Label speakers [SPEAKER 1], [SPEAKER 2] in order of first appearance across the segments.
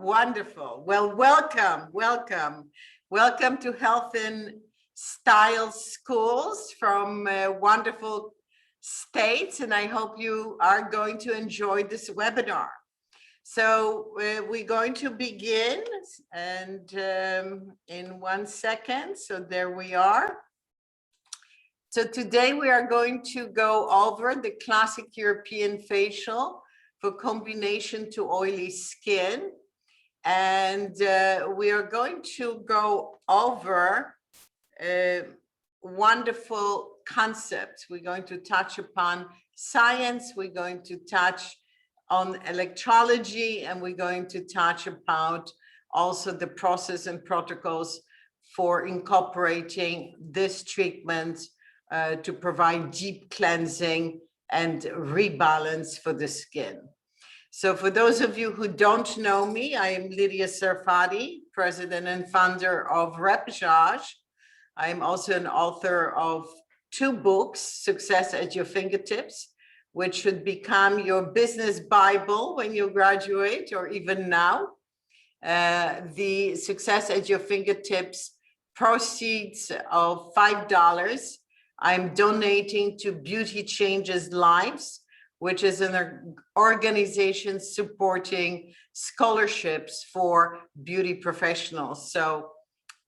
[SPEAKER 1] Wonderful. Well, welcome to Health and Style Schools from wonderful states, and I hope you are going to enjoy this webinar. So we're going to begin, and in 1 second. So there we are. So today we are going to go over the classic European facial for combination to oily skin. And we are going to go over wonderful concepts. We're going to touch upon science, we're going to touch on electrology, and we're going to touch about also the process and protocols for incorporating this treatment to provide deep cleansing and rebalance for the skin. So for those of you who don't know me, I am Lydia Sarfati, president and founder of Repassage. I'm also an author of 2 books, Success at Your Fingertips, which should become your business Bible when you graduate or even now. The Success at Your Fingertips proceeds of $5 I'm donating to Beauty Changes Lives, which is an organization supporting scholarships for beauty professionals. So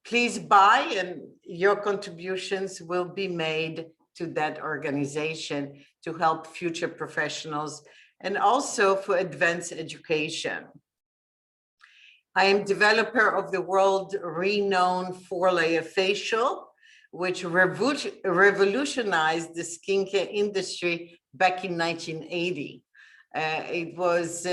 [SPEAKER 1] please buy, and your contributions will be made to that organization to help future professionals and also for advanced education. I am developer of the world-renowned 4-layer facial, which revolutionized the skincare industry back in 1980. It was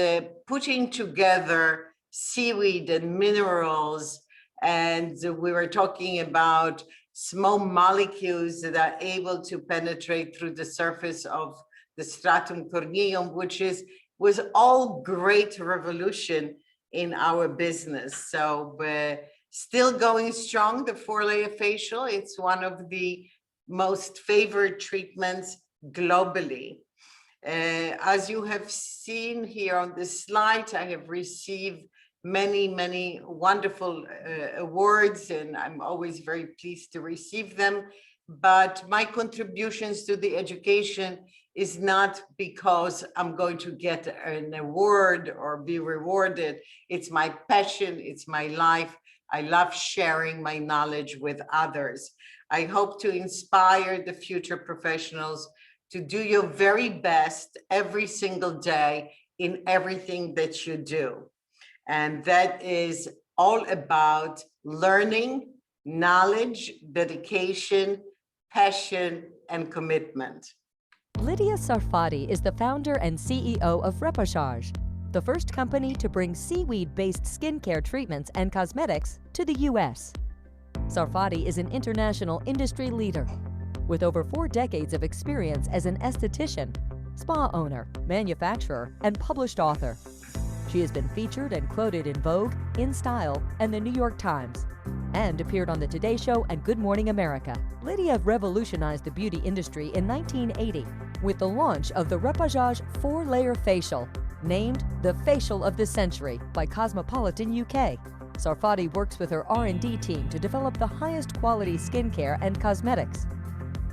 [SPEAKER 1] putting together seaweed and minerals, and we were talking about small molecules that are able to penetrate through the surface of the stratum corneum, which was all great revolution in our business. So still going strong, the 4-layer facial. It's one of the most favored treatments globally. As you have seen here on this slide, I have received many wonderful awards, and I'm always very pleased to receive them. But my contributions to the education is not because I'm going to get an award or be rewarded. It's my passion, it's my life. I love sharing my knowledge with others. I hope to inspire the future professionals to do your very best every single day in everything that you do. And that is all about learning, knowledge, dedication, passion, and commitment.
[SPEAKER 2] Lydia Sarfati is the founder and CEO of Repassage, the first company to bring seaweed-based skincare treatments and cosmetics to the U.S. Sarfati is an international industry leader with over 4 decades of experience as an esthetician, spa owner, manufacturer, and published author. She has been featured and quoted in Vogue, InStyle, and the New York Times, and appeared on the Today Show and Good Morning America. Lydia revolutionized the beauty industry in 1980 with the launch of the Repassage 4-layer facial, named the Facial of the Century by Cosmopolitan UK. Sarfati works with her R&D team to develop the highest quality skincare and cosmetics.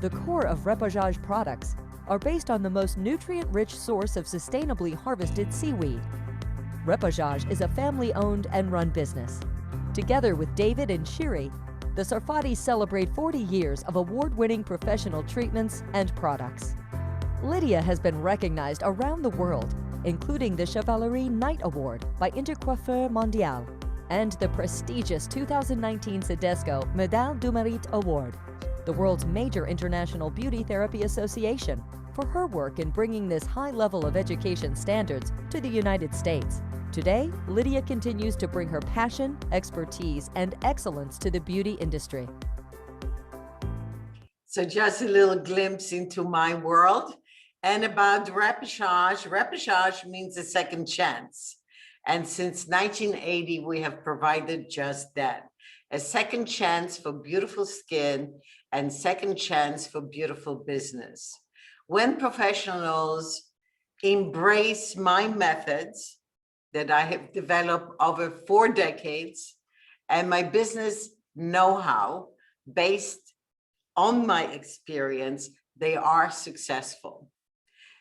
[SPEAKER 2] The core of Repassage products are based on the most nutrient-rich source of sustainably harvested seaweed. Repassage is a family-owned and run business. Together with David and Shiri, the Sarfatis celebrate 40 years of award-winning professional treatments and products. Lydia has been recognized around the world, including the Chevalerie Knight Award by Intercoiffeur Mondial and the prestigious 2019 Cedesco Médaille du Mérite Award, the world's major international beauty therapy association, for her work in bringing this high level of education standards to the United States. Today, Lydia continues to bring her passion, expertise, and excellence to the beauty industry.
[SPEAKER 1] So just a little glimpse into my world and about Repassage. Repassage means a second chance. And since 1980, we have provided just that, a second chance for beautiful skin and second chance for beautiful business. When professionals embrace my methods, that I have developed over 4 decades and my business know-how based on my experience, they are successful.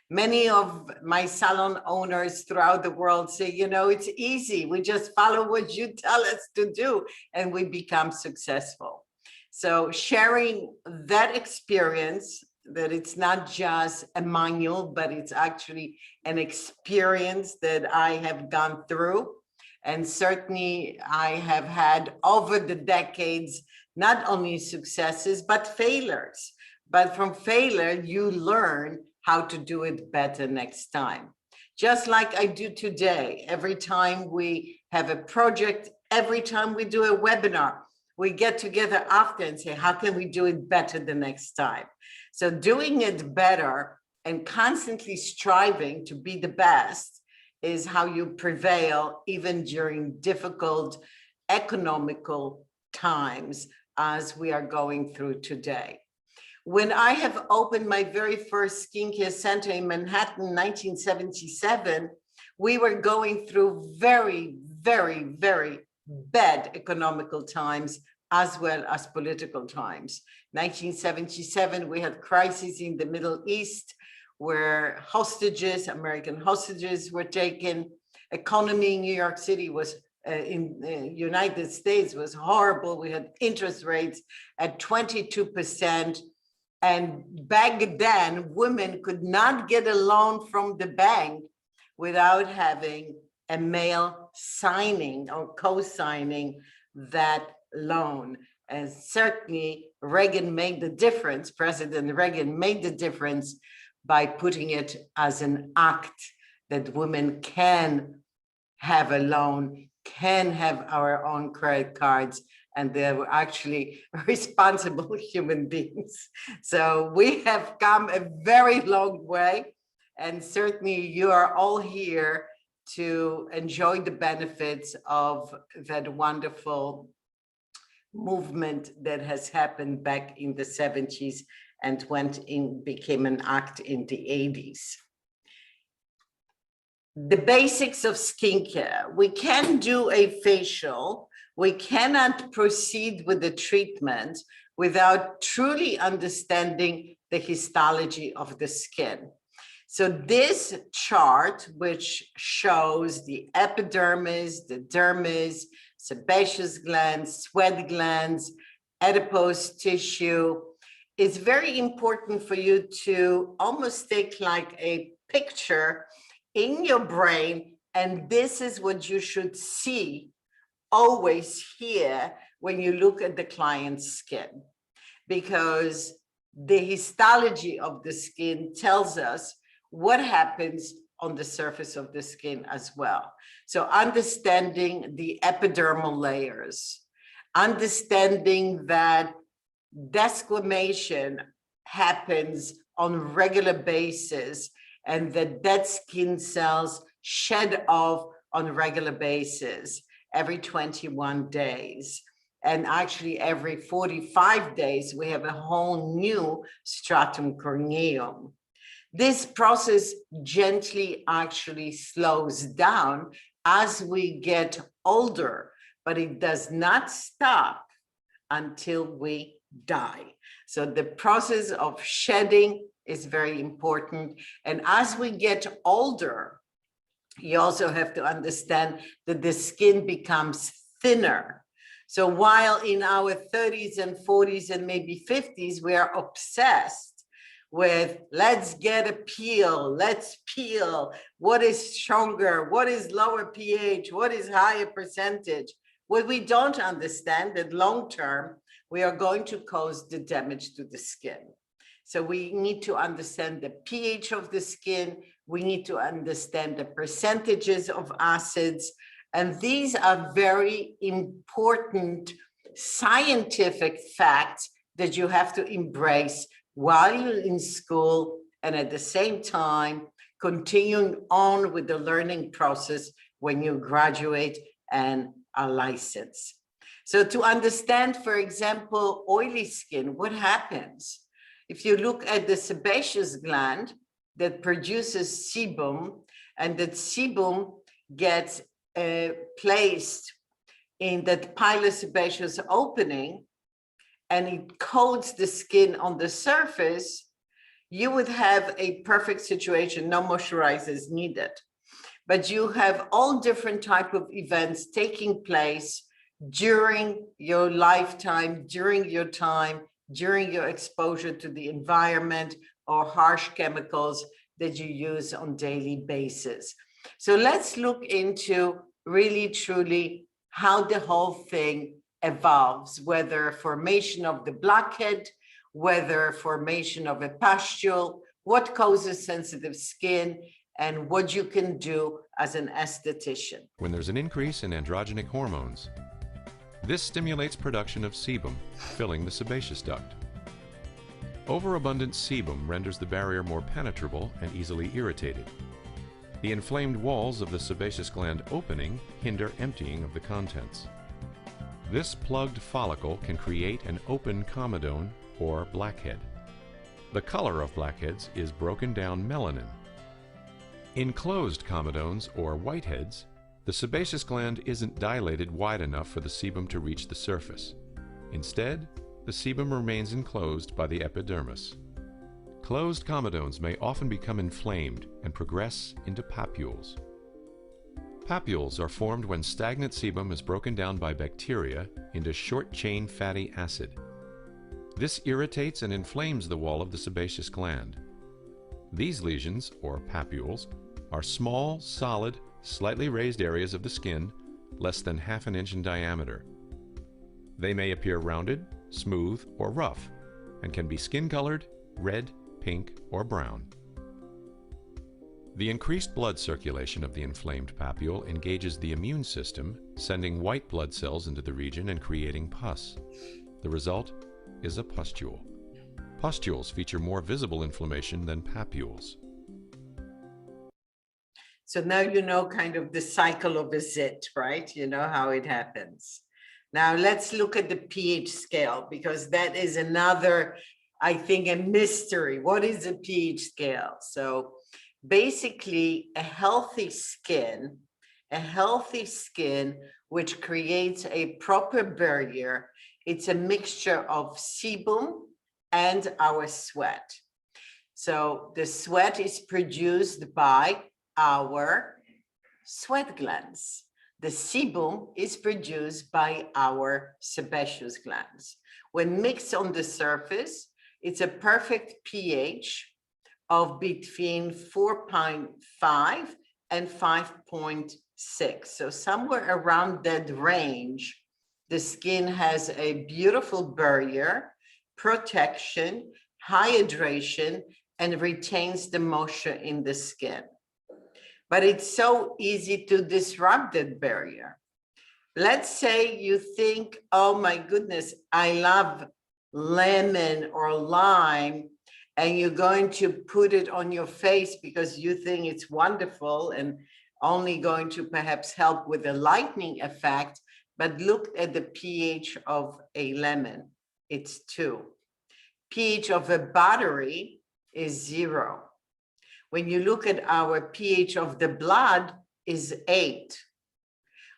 [SPEAKER 1] Many of my salon owners throughout the world say, you know, it's easy. We just follow what you tell us to do and we become successful. So sharing that experience, that it's not just a manual, but it's actually an experience that I have gone through. And certainly I have had over the decades, not only successes, but failures. But from failure, you learn how to do it better next time. Just like I do today, every time we have a project, every time we do a webinar, we get together after and say, how can we do it better the next time? So doing it better and constantly striving to be the best is how you prevail even during difficult economical times as we are going through today. When I have opened my very first skincare center in Manhattan in 1977, we were going through very, very, very bad economical times as well as political times. 1977, we had crises in the Middle East where hostages, American hostages were taken. Economy in New York City was in the United States was horrible. We had interest rates at 22%. And back then, women could not get a loan from the bank without having a male signing or co-signing that loan. And certainly Reagan made the difference, President Reagan made the difference by putting it as an act that women can have a loan, can have our own credit cards, and they were actually responsible human beings. So we have come a very long way, and certainly you are all here to enjoy the benefits of that wonderful movement that has happened back in the 70s and became an act in the 80s. The basics of skincare. We can do a facial. We cannot proceed with the treatment without truly understanding the histology of the skin. So this chart, which shows the epidermis, the dermis, sebaceous glands, sweat glands, adipose tissue, is very important for you to almost take like a picture in your brain, and this is what you should see always here when you look at the client's skin, because the histology of the skin tells us what happens on the surface of the skin as well. So understanding the epidermal layers, understanding that desquamation happens on a regular basis and that dead skin cells shed off on a regular basis every 21 days. And actually every 45 days, we have a whole new stratum corneum. This process gently actually slows down as we get older, but it does not stop until we die. So the process of shedding is very important. And as we get older, you also have to understand that the skin becomes thinner. So while in our 30s and 40s and maybe 50s, we are obsessed with let's get a peel, let's peel, what is stronger, what is lower pH, what is higher percentage. What we don't understand that long term, we are going to cause the damage to the skin. So we need to understand the pH of the skin. We need to understand the percentages of acids. And these are very important scientific facts that you have to embrace while you're in school and at the same time continuing on with the learning process when you graduate and are licensed. So to understand, for example, oily skin, what happens? If you look at the sebaceous gland that produces sebum, and that sebum gets placed in that pilosebaceous opening and it coats the skin on the surface, you would have a perfect situation, no moisturizers needed. But you have all different type of events taking place during your lifetime, during your time, during your exposure to the environment or harsh chemicals that you use on daily basis. So let's look into really truly how the whole thing evolves, whether formation of the blackhead, whether formation of a pustule, what causes sensitive skin, and what you can do as an esthetician.
[SPEAKER 3] When there's an increase in androgenic hormones, this stimulates production of sebum, filling the sebaceous duct. Overabundant sebum renders the barrier more penetrable and easily irritated. The inflamed walls of the sebaceous gland opening hinder emptying of the contents. This plugged follicle can create an open comedone or blackhead. The color of blackheads is broken down melanin. In closed comedones or whiteheads, the sebaceous gland isn't dilated wide enough for the sebum to reach the surface. Instead, the sebum remains enclosed by the epidermis. Closed comedones may often become inflamed and progress into papules. Papules are formed when stagnant sebum is broken down by bacteria into short-chain fatty acid. This irritates and inflames the wall of the sebaceous gland. These lesions, or papules, are small, solid, slightly raised areas of the skin, less than ½ inch in diameter. They may appear rounded, smooth, or rough, and can be skin-colored, red, pink, or brown. The increased blood circulation of the inflamed papule engages the immune system, sending white blood cells into the region and creating pus. The result is a pustule. Pustules feature more visible inflammation than papules.
[SPEAKER 1] So now you know kind of the cycle of a zit, right? You know how it happens. Now let's look at the pH scale, because that is another, I think, a mystery. What is a pH scale? So basically a healthy skin which creates a proper barrier, it's a mixture of sebum and our sweat. So the sweat is produced by our sweat glands. The sebum is produced by our sebaceous glands. When mixed on the surface, it's a perfect pH of between 4.5 and 5.6. So somewhere around that range, the skin has a beautiful barrier, protection, high hydration, and retains the moisture in the skin. But it's so easy to disrupt that barrier. Let's say you think, oh my goodness, I love lemon or lime, and you're going to put it on your face because you think it's wonderful and only going to perhaps help with the lightening effect. But look at the pH of a lemon, it's 2. pH of a battery is 0. When you look at our pH of the blood is 8.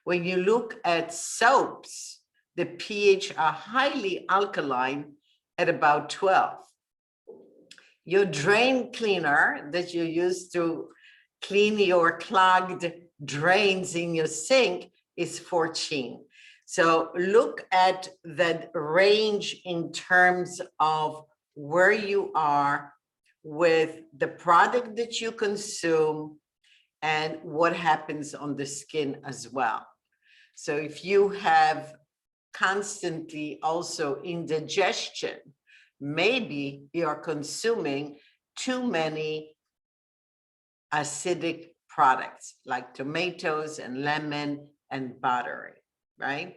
[SPEAKER 1] When you look at soaps, the pH are highly alkaline at about 12. Your drain cleaner that you use to clean your clogged drains in your sink is 14. So look at that range in terms of where you are with the product that you consume and what happens on the skin as well. So if you have constantly also indigestion, maybe you're consuming too many acidic products like tomatoes and lemon and battery, right?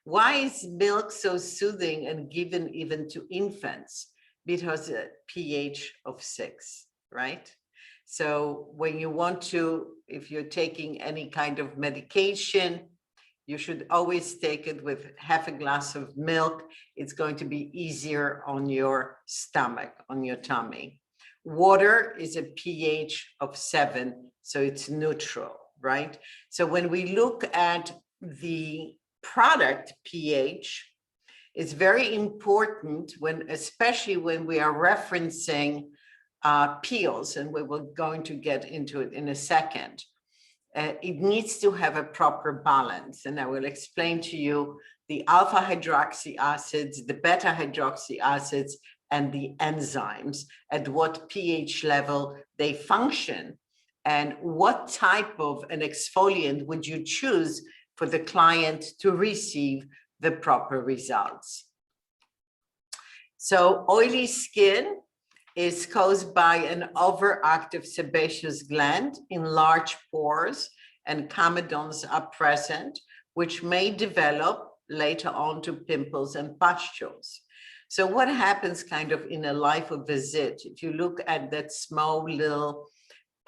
[SPEAKER 1] Why is milk so soothing and given even to infants? Because a pH of 6, right? So when you want to, if you're taking any kind of medication, you should always take it with half a glass of milk. It's going to be easier on your stomach, on your tummy. Water is a pH of 7, so it's neutral, right? So when we look at the product pH, it's very important when, especially when we are referencing peels, and we will going to get into it in a second. It needs to have a proper balance, and I will explain to you the alpha hydroxy acids, the beta hydroxy acids, and the enzymes, at what pH level they function, and what type of an exfoliant would you choose for the client to receive the proper results. So oily skin is caused by an overactive sebaceous gland in large pores, and comedones are present, which may develop later on to pimples and pustules. So what happens kind of in a life of visit, if you look at that small little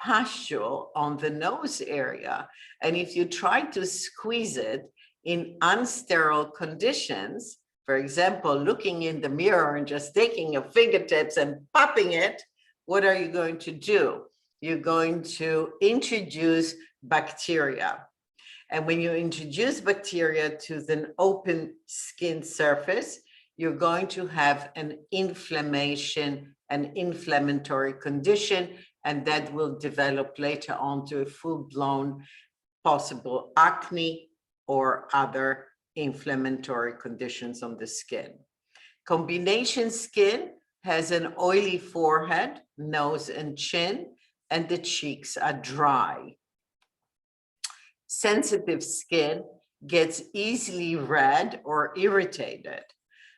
[SPEAKER 1] pustule on the nose area, and if you try to squeeze it in unsterile conditions, for example, looking in the mirror and just taking your fingertips and popping it, what are you going to do? You're going to introduce bacteria. And when you introduce bacteria to the open skin surface, you're going to have an inflammation, an inflammatory condition, and that will develop later on to a full-blown possible acne or other inflammatory conditions on the skin. Combination skin has an oily forehead, nose and chin, and the cheeks are dry. Sensitive skin gets easily red or irritated.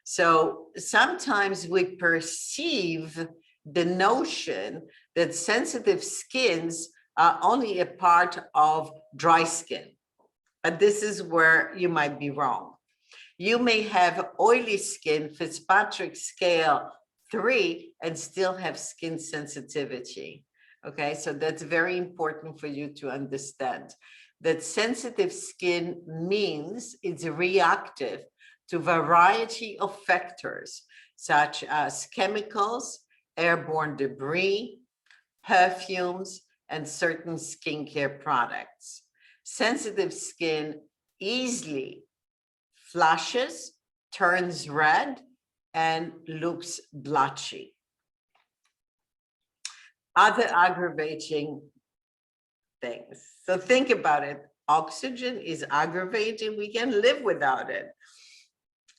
[SPEAKER 1] So sometimes we perceive the notion that sensitive skins are only a part of dry skin. But this is where you might be wrong. You may have oily skin, Fitzpatrick scale 3, and still have skin sensitivity. Okay, so that's very important for you to understand. That sensitive skin means it's reactive to a variety of factors, such as chemicals, airborne debris, perfumes, and certain skincare products. Sensitive skin easily flushes, turns red, and looks blotchy. Other aggravating things. So think about it. Oxygen is aggravating. We can live without it.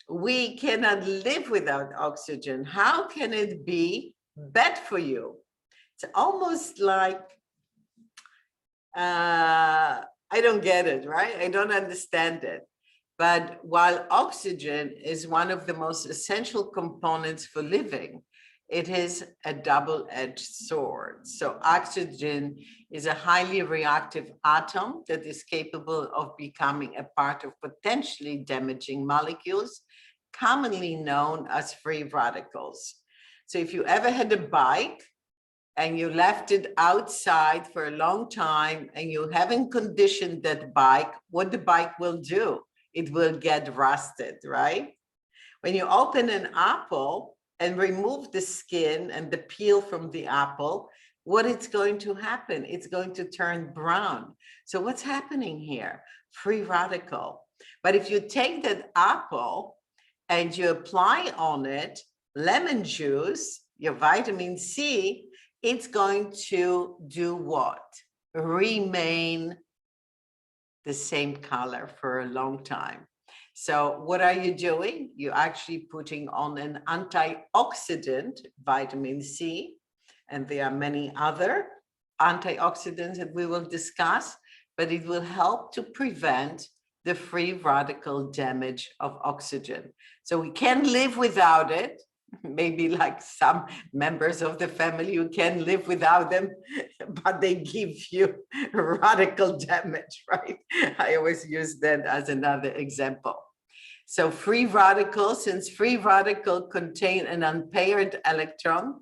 [SPEAKER 1] We cannot live without oxygen. How can it be bad for you? It's almost like, I don't get it, right? I don't understand it. But while oxygen is one of the most essential components for living, it is a double-edged sword. So oxygen is a highly reactive atom that is capable of becoming a part of potentially damaging molecules, commonly known as free radicals. So if you ever had a bike and you left it outside for a long time and you haven't conditioned that bike, what the bike will do? It will get rusted, right? When you open an apple and remove the skin and the peel from the apple, what is going to happen? It's going to turn brown. So what's happening here? Free radical. But if you take that apple and you apply on it lemon juice, your vitamin C, it's going to do what? Remain the same color for a long time. So what are you doing? You're actually putting on an antioxidant, vitamin C, and there are many other antioxidants that we will discuss, but it will help to prevent the free radical damage of oxygen. So we can live without it. Maybe like some members of the family, you can live without them, but they give you radical damage, right? I always use that as another example. So free radicals, since free radicals contain an unpaired electron,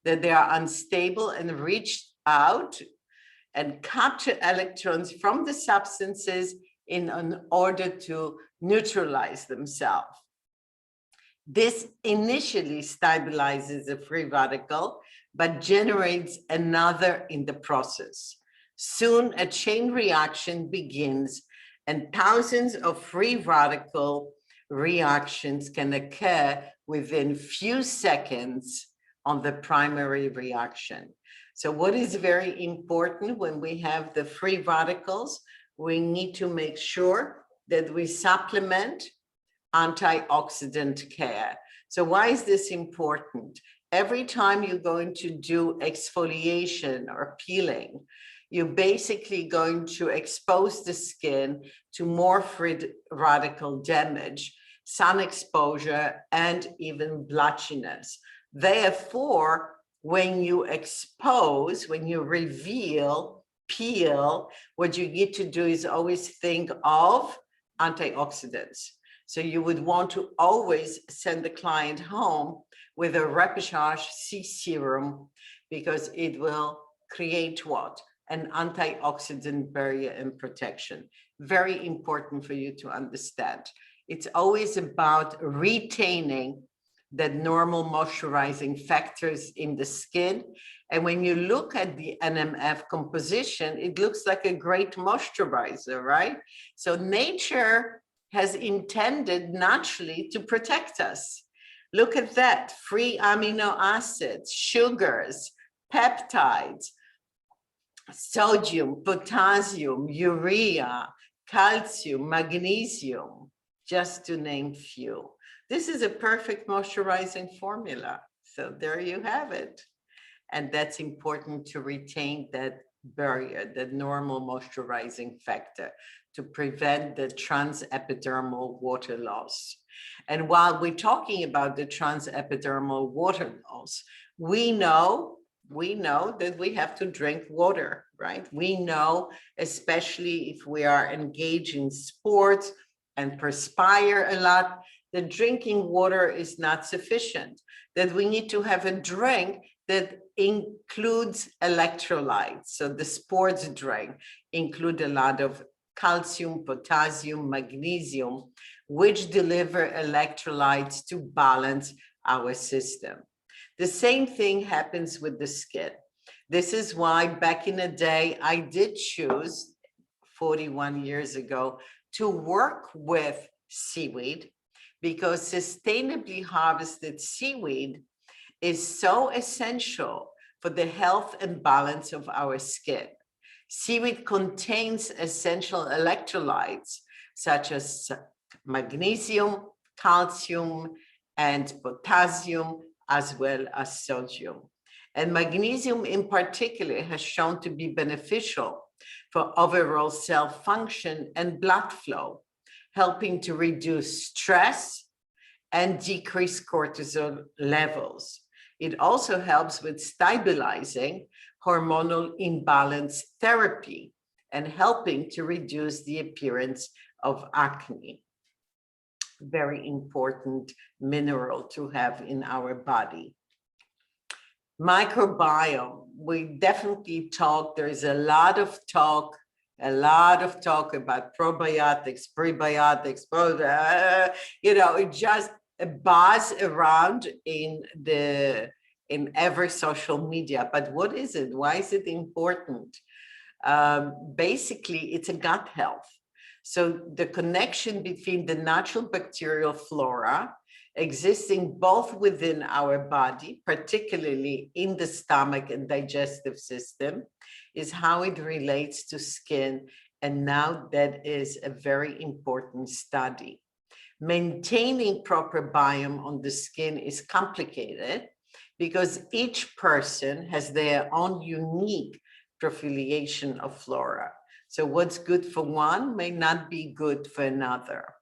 [SPEAKER 1] that they are unstable and reach out and capture electrons from the substances in order to neutralize themselves. This initially stabilizes a free radical, but generates another in the process. Soon a chain reaction begins and thousands of free radical reactions can occur within few seconds on the primary reaction. So what is very important when we have the free radicals, we need to make sure that we supplement antioxidant care. So why is this important? Every time you're going to do exfoliation or peeling, you're basically going to expose the skin to more free radical damage, sun exposure, and even blotchiness. Therefore, when you expose, when you reveal, peel, what you need to do is always think of antioxidants. So you would want to always send the client home with a Reposhage C serum because it will create what? An antioxidant barrier and protection. Very important for you to understand. It's always about retaining the normal moisturizing factors in the skin. And when you look at the NMF composition, it looks like a great moisturizer, right? So nature has intended naturally to protect us. Look at that, free amino acids, sugars, peptides, sodium, potassium, urea, calcium, magnesium, just to name few. This is a perfect moisturizing formula. So there you have it. And that's important to retain that barrier, the normal moisturizing factor, to prevent the transepidermal water loss. And while we're talking about the transepidermal water loss, we know that we have to drink water, right? We know, especially if we are engaged in sports and perspire a lot, that drinking water is not sufficient, that we need to have a drink that includes electrolytes. So the sports drink include a lot of calcium, potassium, magnesium, which deliver electrolytes to balance our system. The same thing happens with the skin. This is why back in the day, I did choose 41 years ago to work with seaweed, because sustainably harvested seaweed is so essential for the health and balance of our skin. Seaweed contains essential electrolytes such as magnesium, calcium, and potassium, as well as sodium. And magnesium in particular has shown to be beneficial for overall cell function and blood flow, helping to reduce stress and decrease cortisol levels. It also helps with stabilizing hormonal imbalance therapy and helping to reduce the appearance of acne. Very important mineral to have in our body. Microbiome, we definitely talk, there's a lot of talk about probiotics, prebiotics, it just buzz around in every social media. But what is it? Why is it important? Basically, it's a gut health. So the connection between the natural bacterial flora existing both within our body, particularly in the stomach and digestive system, is how it relates to skin. And now that is a very important study. Maintaining proper biome on the skin is complicated because each person has their own unique proliferation of flora. So what's good for one may not be good for another.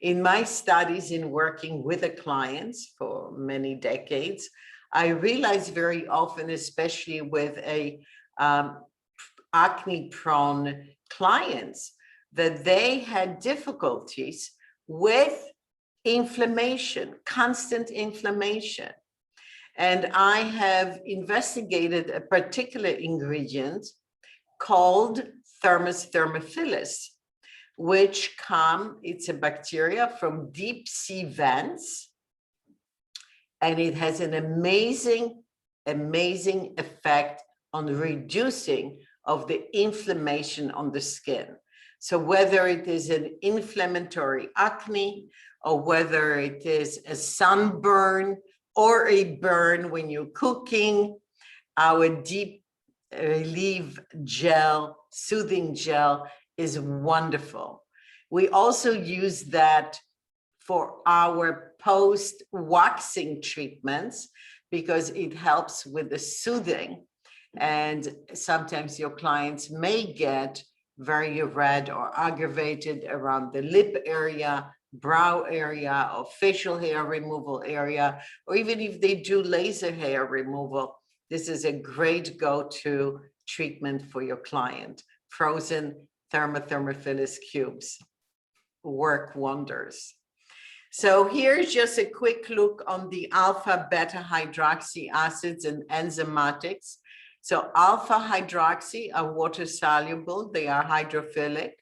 [SPEAKER 1] In my studies in working with the clients for many decades, I realized very often, especially with acne-prone clients, that they had difficulties with inflammation, constant inflammation. And I have investigated a particular ingredient called Thermus thermophilus, which it's a bacteria from deep sea vents, and it has an amazing effect on reducing of the inflammation on the skin. So whether it is an inflammatory acne, or whether it is a sunburn or a burn when you're cooking, our deep relief gel, soothing gel is wonderful. We also use that for our post-waxing treatments because it helps with the soothing. And sometimes your clients may get very red or aggravated around the lip area, brow area, or facial hair removal area, or even if they do laser hair removal, this is a great go-to treatment for your client. Frozen thermophilus cubes work wonders. So here's just a quick look on the alpha beta hydroxy acids and enzymatics. So alpha hydroxy are water soluble, they are hydrophilic.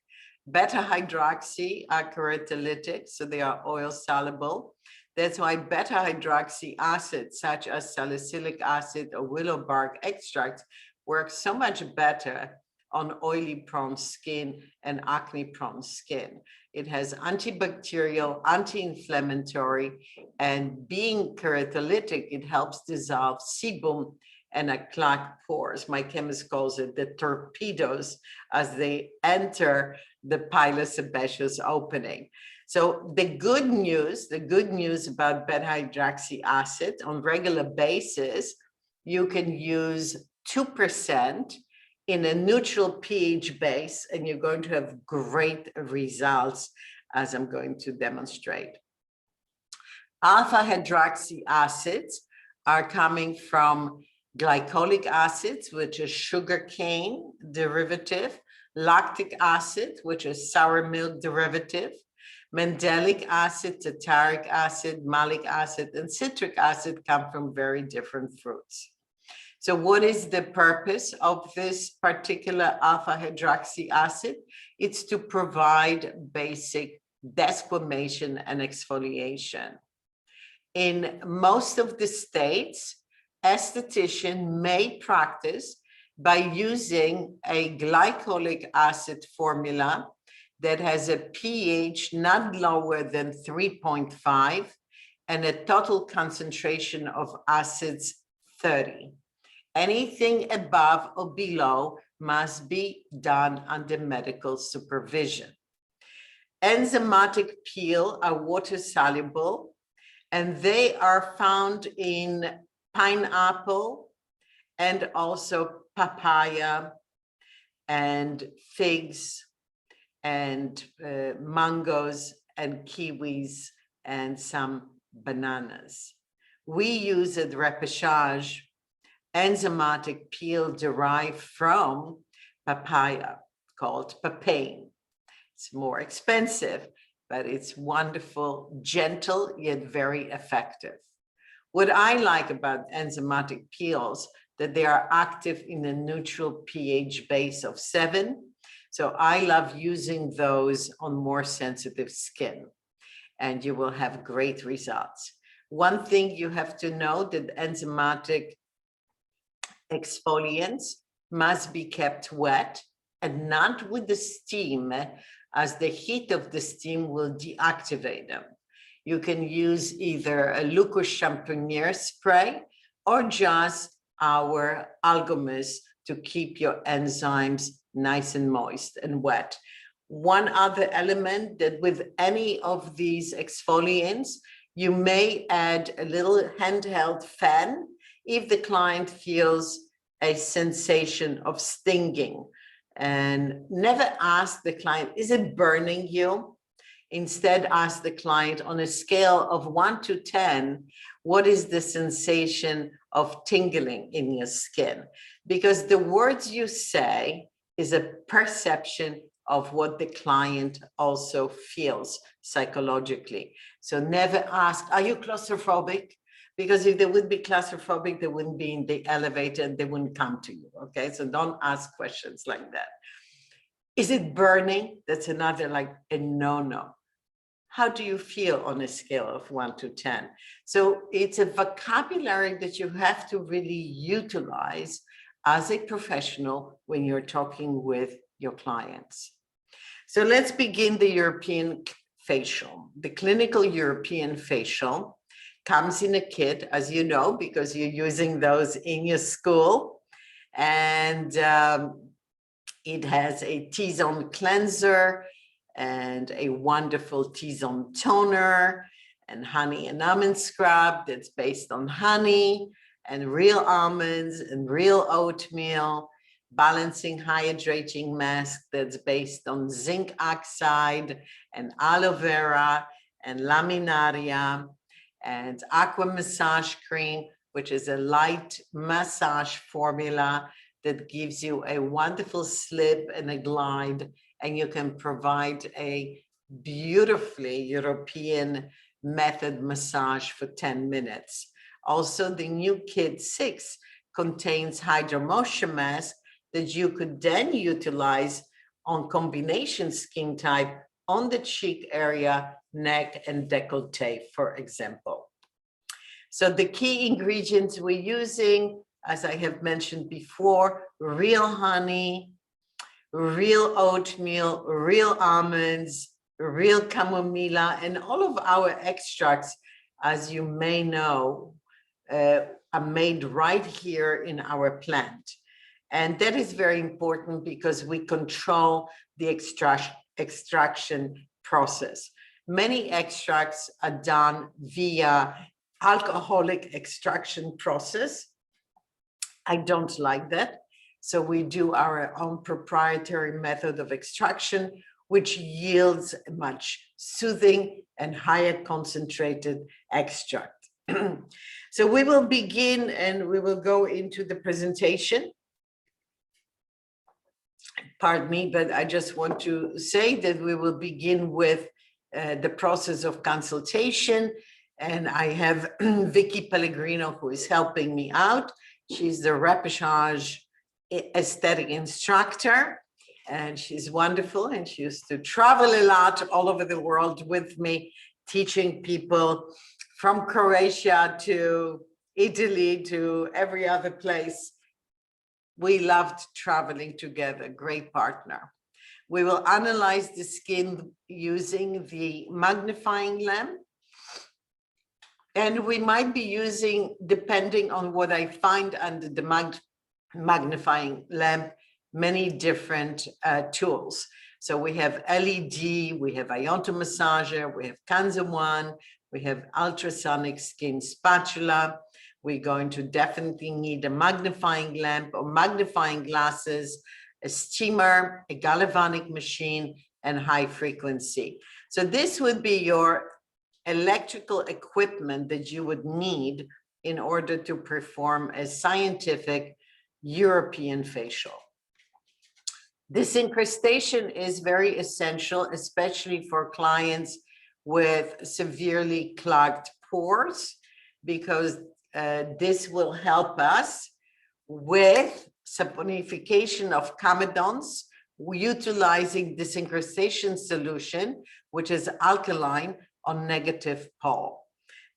[SPEAKER 1] Beta hydroxy are keratolytic, so they are oil soluble. That's why beta hydroxy acids such as salicylic acid or willow bark extract work so much better on oily prone skin and acne prone skin. It has antibacterial, anti-inflammatory, and being keratolytic, it helps dissolve sebum and clog pores. My chemist calls it the torpedoes as they enter the pilosebaceous opening. So the good news about beta hydroxy acid on regular basis, you can use 2% in a neutral pH base, and you're going to have great results, as I'm going to demonstrate. Alpha hydroxy acids are coming from glycolic acids, which is sugarcane derivative, lactic acid, which is sour milk derivative, mandelic acid, tartaric acid, malic acid, and citric acid come from very different fruits. So what is the purpose of this particular alpha hydroxy acid? It's to provide basic desquamation and exfoliation. In most of the states, esthetician may practice by using a glycolic acid formula that has a pH not lower than 3.5 and a total concentration of acids 30. Anything above or below must be done under medical supervision. Enzymatic peel are water soluble, and they are found in pineapple and also papaya and figs and mangoes and kiwis and some bananas. We use at Repechage enzymatic peel derived from papaya called papain. It's more expensive, but it's wonderful, gentle, yet very effective. What I like about enzymatic peels, that they are active in a neutral pH base of 7. So I love using those on more sensitive skin, and you will have great results. One thing you have to know that enzymatic exfoliants must be kept wet and not with the steam, as the heat of the steam will deactivate them. You can use either a Lucas Champignon spray or just our Algomus to keep your enzymes nice and moist and wet. One other element that with any of these exfoliants, you may add a little handheld fan if the client feels a sensation of stinging. And never ask the client, is it burning you? Instead, ask the client on a scale of 1 to 10, what is the sensation of tingling in your skin? Because the words you say is a perception of what the client also feels psychologically. So never ask, are you claustrophobic? Because if they would be claustrophobic, they wouldn't be in the elevator and they wouldn't come to you, okay? So don't ask questions like that. Is it burning? That's another like a no-no. How do you feel on a scale of 1 to 10? So it's a vocabulary that you have to really utilize as a professional when you're talking with your clients. So let's begin the European facial. The clinical European facial comes in a kit, as you know, because you're using those in your school. And it has a T-zone cleanser and a wonderful T-zone toner and honey and almond scrub that's based on honey and real almonds and real oatmeal, balancing hydrating mask that's based on zinc oxide and aloe vera and laminaria, and aqua massage cream, which is a light massage formula that gives you a wonderful slip and a glide, and you can provide a beautifully European method massage for 10 minutes. Also, the new Kit 6 contains hydromoisture mask that you could then utilize on combination skin type on the cheek area, neck, and décolleté, for example. So the key ingredients we're using, as I have mentioned before, real honey, real oatmeal, real almonds, real chamomilla, and all of our extracts, as you may know, are made right here in our plant. And that is very important because we control the extraction process. Many extracts are done via alcoholic extraction process. I don't like that. So we do our own proprietary method of extraction, which yields a much soothing and higher concentrated extract. So we will begin and we will go into the presentation. Pardon me, but I just want to say that we will begin with the process of consultation. And I have Vicky Pellegrino, who is helping me out. She's the Reposhage aesthetic instructor, and she's wonderful. And she used to travel a lot all over the world with me, teaching people from Croatia to Italy to every other place. We loved traveling together, great partner. We will analyze the skin using the magnifying lamp. And we might be using, depending on what I find under the magnifying lamp, many different tools. So we have LED, we have Ionto Massager, we have Kanza One, we have ultrasonic skin spatula. We're going to definitely need a magnifying lamp or magnifying glasses, a steamer, a galvanic machine, and high frequency. So this would be your electrical equipment that you would need in order to perform a scientific European facial. This incrustation is very essential, especially for clients with severely clogged pores, because this will help us with saponification of comedones, utilizing this incrustation solution, which is alkaline on negative pole.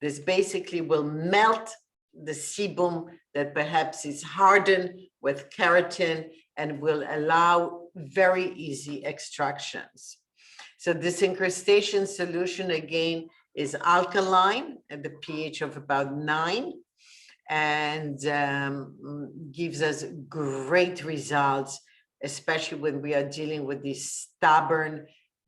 [SPEAKER 1] This basically will melt the sebum that perhaps is hardened with keratin and will allow very easy extractions. So this incrustation solution again is alkaline at the pH of about 9 and gives us great results, especially when we are dealing with these stubborn,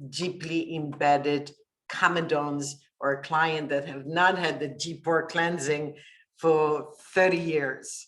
[SPEAKER 1] deeply embedded comedones or a client that have not had the deep pore cleansing for 30 years.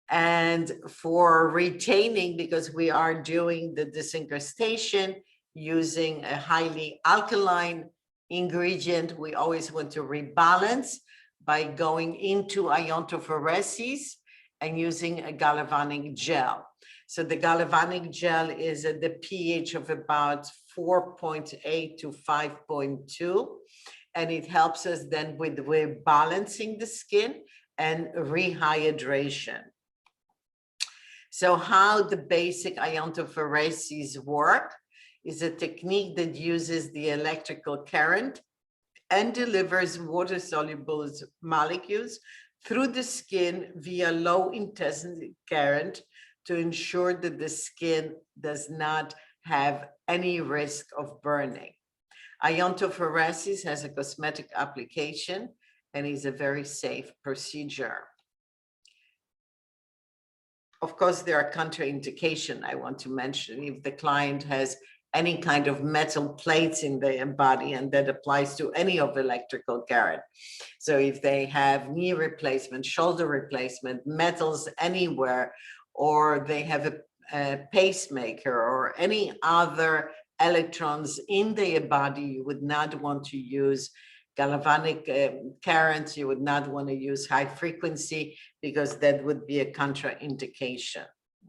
[SPEAKER 1] And for retaining, because we are doing the disincrustation using a highly alkaline ingredient, we always want to rebalance by going into iontophoresis and using a galvanic gel. So the galvanic gel is at the pH of about 4.8 to 5.2, and it helps us then with rebalancing the skin and rehydration. So how the basic iontophoresis work is a technique that uses the electrical current and delivers water-soluble molecules through the skin via low intensity current to ensure that the skin does not have any risk of burning. Iontophoresis has a cosmetic application and is a very safe procedure. Of course, there are contraindications I want to mention. If the client has any kind of metal plates in their body, and that applies to any of electrical current. So if they have knee replacement, shoulder replacement, metals anywhere, or they have a pacemaker or any other electrons in their body, you would not want to use galvanic currents, you would not want to use high frequency because that would be a contraindication,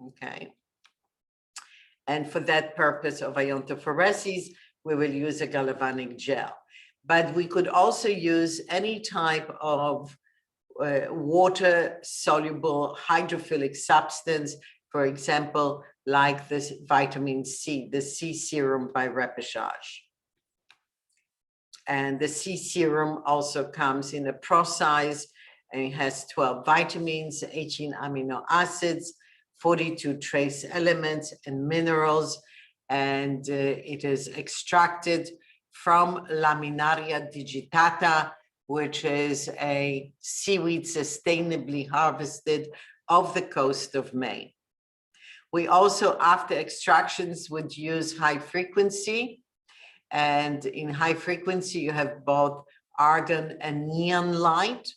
[SPEAKER 1] okay? And for that purpose of iontophoresis, we will use a galvanic gel. But we could also use any type of water-soluble hydrophilic substance, for example, like this vitamin C, the C serum by Reposhage. And the C serum also comes in a pro size, and it has 12 vitamins, 18 amino acids, 42 trace elements and minerals, and it is extracted from Laminaria digitata, which is a seaweed sustainably harvested off the coast of Maine. We also, after extractions, would use high frequency, and in high frequency you have both argon and neon light,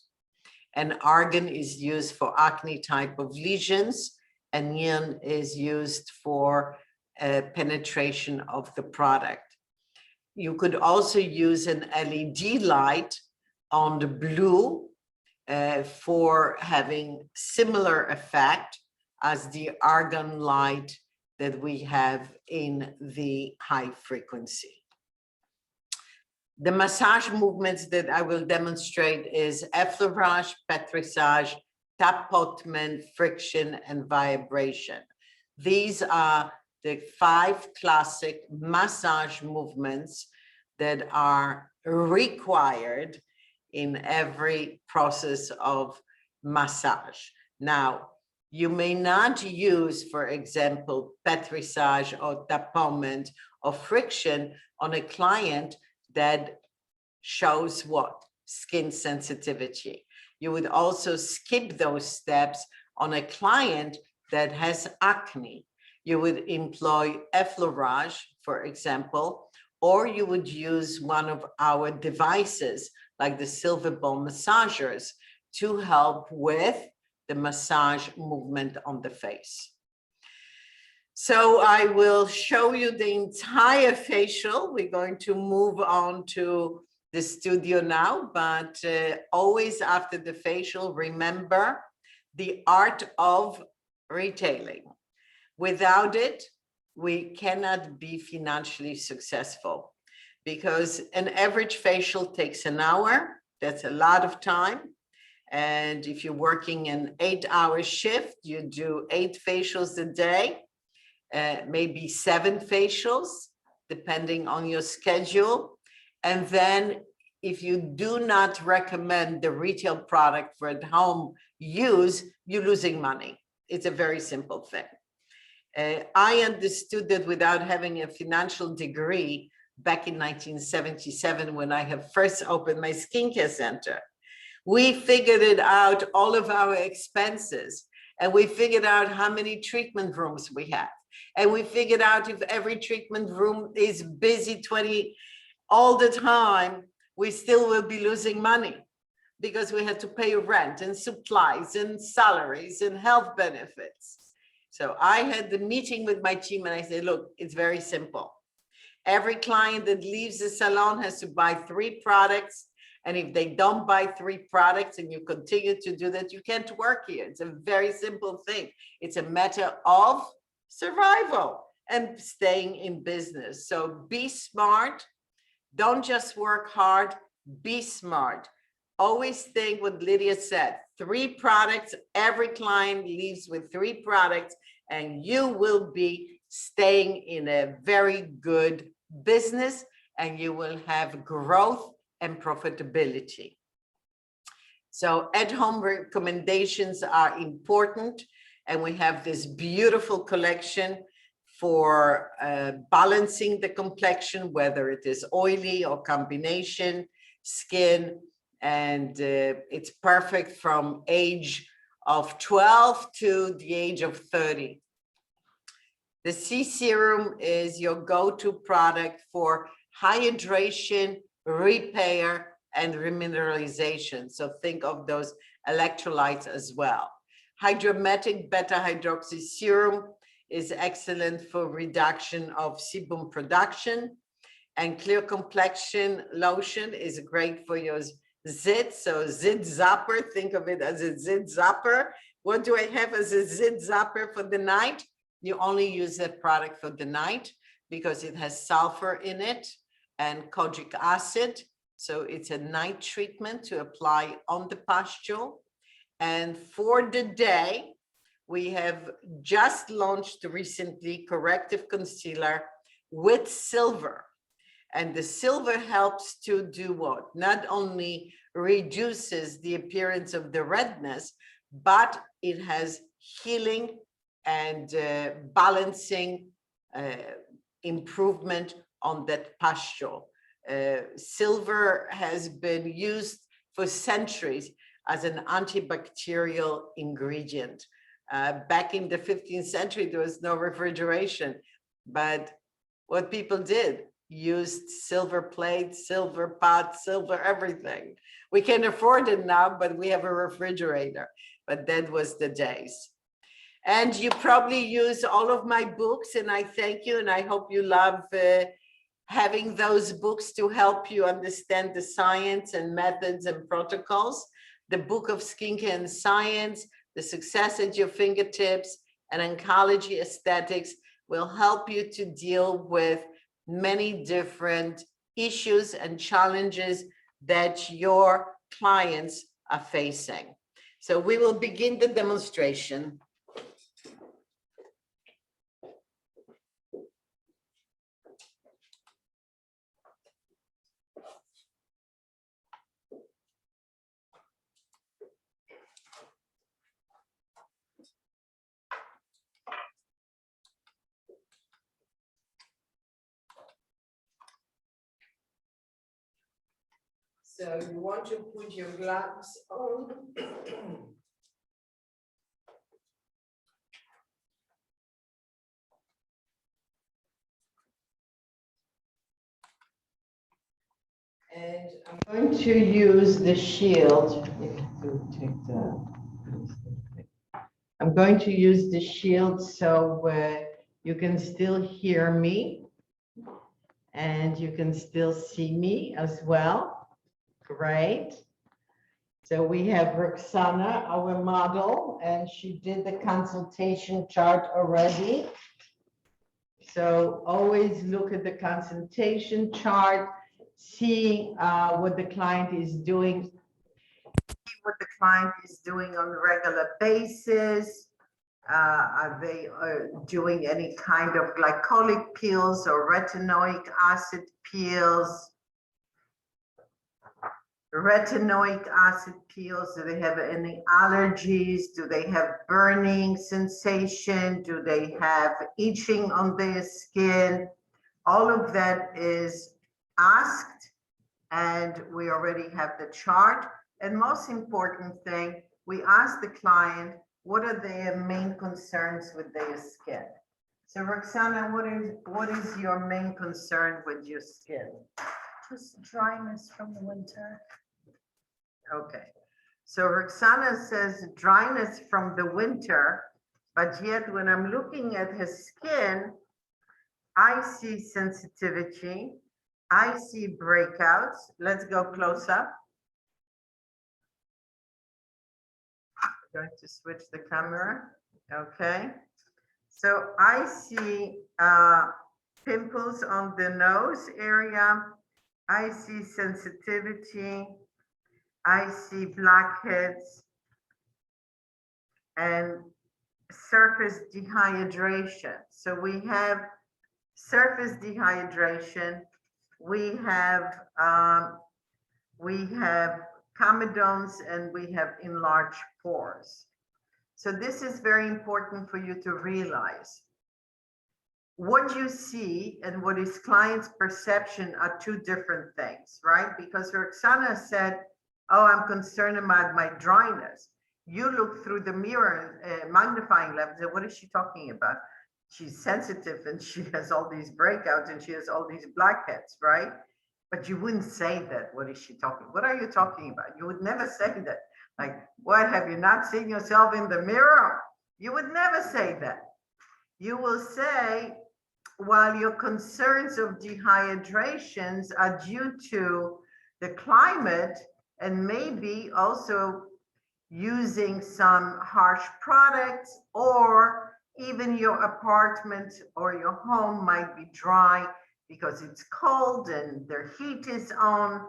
[SPEAKER 1] and argon is used for acne type of lesions, and neon is used for penetration of the product. You could also use an LED light on the blue for having similar effect as the argon light that we have in the high frequency. The massage movements that I will demonstrate is effleurage, pétrissage, tapotement, friction, and vibration. These are the 5 classic massage movements that are required in every process of massage. Now, you may not use, for example, pétrissage or tapotement or friction on a client that shows what? Skin sensitivity. You would also skip those steps on a client that has acne. You would employ effleurage, for example, or you would use one of our devices like the Silverball massagers to help with the massage movement on the face. So I will show you the entire facial. We're going to move on to the studio now, but always after the facial, remember the art of retailing. Without it, we cannot be financially successful because an average facial takes an hour. That's a lot of time. And if you're working an 8-hour shift, you do 8 facials a day, maybe 7 facials, depending on your schedule. And then if you do not recommend the retail product for at-home use, you're losing money. It's a very simple thing. I understood that without having a financial degree back in 1977, when I have first opened my skincare center. We figured it out, all of our expenses, and we figured out how many treatment rooms we have. And we figured out if every treatment room is busy all the time, we still will be losing money because we had to pay rent and supplies and salaries and health benefits. So I had the meeting with my team and I said, look, it's very simple. Every client that leaves the salon has to buy 3 products. And if they don't buy 3 products and you continue to do that, you can't work here. It's a very simple thing. It's a matter of survival and staying in business. So be smart. Don't just work hard, be smart. Always think what Lydia said, 3 products, every client leaves with 3 products and you will be staying in a very good business and you will have growth and profitability. So at-home recommendations are important, and we have this beautiful collection for balancing the complexion, whether it is oily or combination skin, and it's perfect from age of 12 to the age of 30. The C Serum is your go-to product for hydration, repair, and remineralization. So think of those electrolytes as well. Hydromatic beta-hydroxy serum is excellent for reduction of sebum production, and clear complexion lotion is great for your zit. So zit zapper, think of it as a zit zapper. What do I have as a zit zapper for the night? You only use that product for the night because it has sulfur in it and kojic acid. So it's a night treatment to apply on the pustule. And for the day, we have just launched recently corrective concealer with silver. And the silver helps to do what? Not only reduces the appearance of the redness, but it has healing and balancing improvement on that pustule. Silver has been used for centuries as an antibacterial ingredient. Back in the 15th century, there was no refrigeration, but what people did, used silver plates, silver pots, silver everything. We can afford it now, but we have a refrigerator, but that was the days. And you probably use all of my books, and I thank you, and I hope you love having those books to help you understand the science and methods and protocols. The Book of Skincare and Science, The Success at Your Fingertips, and Oncology Aesthetics will help you to deal with many different issues and challenges that your clients are facing. So we will begin the demonstration. So you want to put your gloves on. And I'm going to use the shield. I'm going to use the shield so you can still hear me and you can still see me as well. Great. So we have Roxana, our model, and she did the consultation chart already. So always look at the consultation chart, see what the client is doing, on a regular basis. Are they doing any kind of glycolic peels or retinoic acid peels? Retinoic acid peels, do they have any allergies? Do they have burning sensation? Do they have itching on their skin? All of that is asked, and we already have the chart. And most important thing, we ask the client, what are their main concerns with their skin? So Roxana, what is your main concern with your skin?
[SPEAKER 4] Just dryness from the winter.
[SPEAKER 1] Okay, so Roxana says dryness from the winter, but yet when I'm looking at her skin, I see sensitivity, I see breakouts. Let's go close up. I'm going to switch the camera. Okay, so I see pimples on the nose area. I see sensitivity. I see blackheads and surface dehydration. So we have surface dehydration. We have comedones, and we have enlarged pores. So this is very important for you to realize. What you see and what is client's perception are two different things, right? Because Roxana said, oh, I'm concerned about my dryness. You look through the mirror, magnifying glass, and what is she talking about? She's sensitive and she has all these breakouts and she has all these blackheads, right? But you wouldn't say that. What is she talking? What are you talking about? You would never say that. Like, what, have you not seen yourself in the mirror? You would never say that. You will say, while your concerns of dehydrations are due to the climate and maybe also using some harsh products, or even your apartment or your home might be dry because it's cold and their heat is on.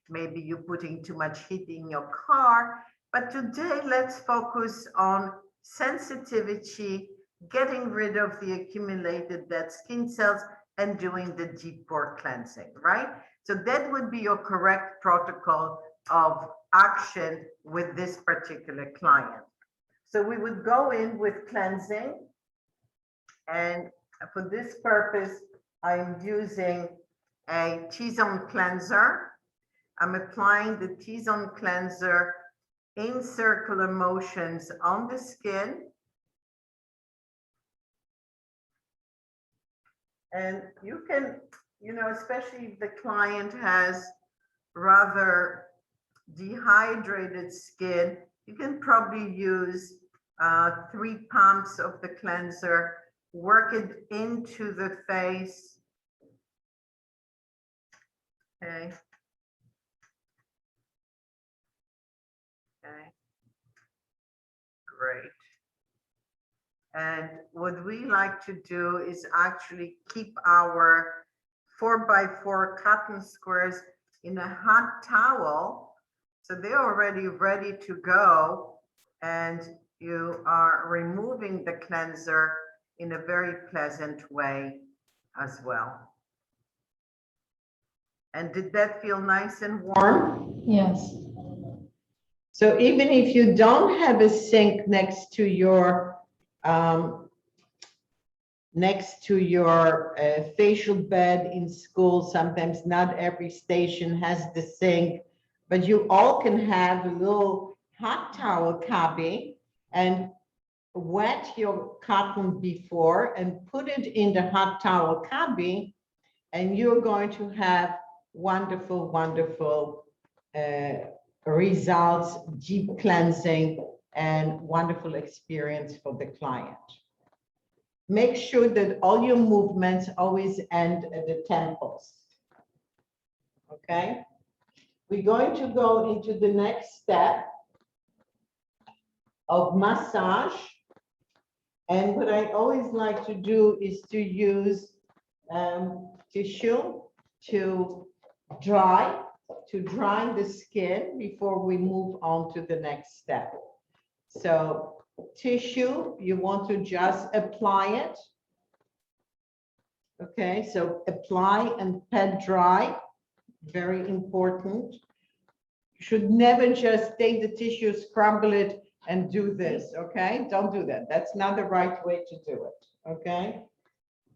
[SPEAKER 1] Maybe you're putting too much heat in your car. But today, let's focus on sensitivity, getting rid of the accumulated dead skin cells and doing the deep pore cleansing, right? So that would be your correct protocol of action with this particular client. So we would go in with cleansing, and for this purpose, I'm using a T-zone cleanser. I'm applying the T-zone cleanser in circular motions on the skin. And you can, especially if the client has rather dehydrated skin, you can probably use 3 pumps of the cleanser, work it into the face. Okay. Okay. Great. And what we like to do is actually keep our 4x4 cotton squares in a hot towel. So they're already ready to go. And you are removing the cleanser in a very pleasant way as well. And did that feel nice and warm?
[SPEAKER 4] Yes.
[SPEAKER 5] So even if you don't have a sink next to your facial bed in school, sometimes not every station has the sink, but you all can have a little hot towel cubby and wet your cotton before and put it in the hot towel cubby, and you're going to have wonderful, wonderful results, deep cleansing, and wonderful experience for the client. Make sure that all your movements always end at the temples. Okay? We're going to go into the next step of massage. And what I always like to do is to use tissue to dry the skin before we move on to the next step. So tissue, you want to just apply it. Okay, so apply and pat dry, very important. You should never just take the tissue, scrumble it, and do this, okay? Don't do that. That's not the right way to do it, okay?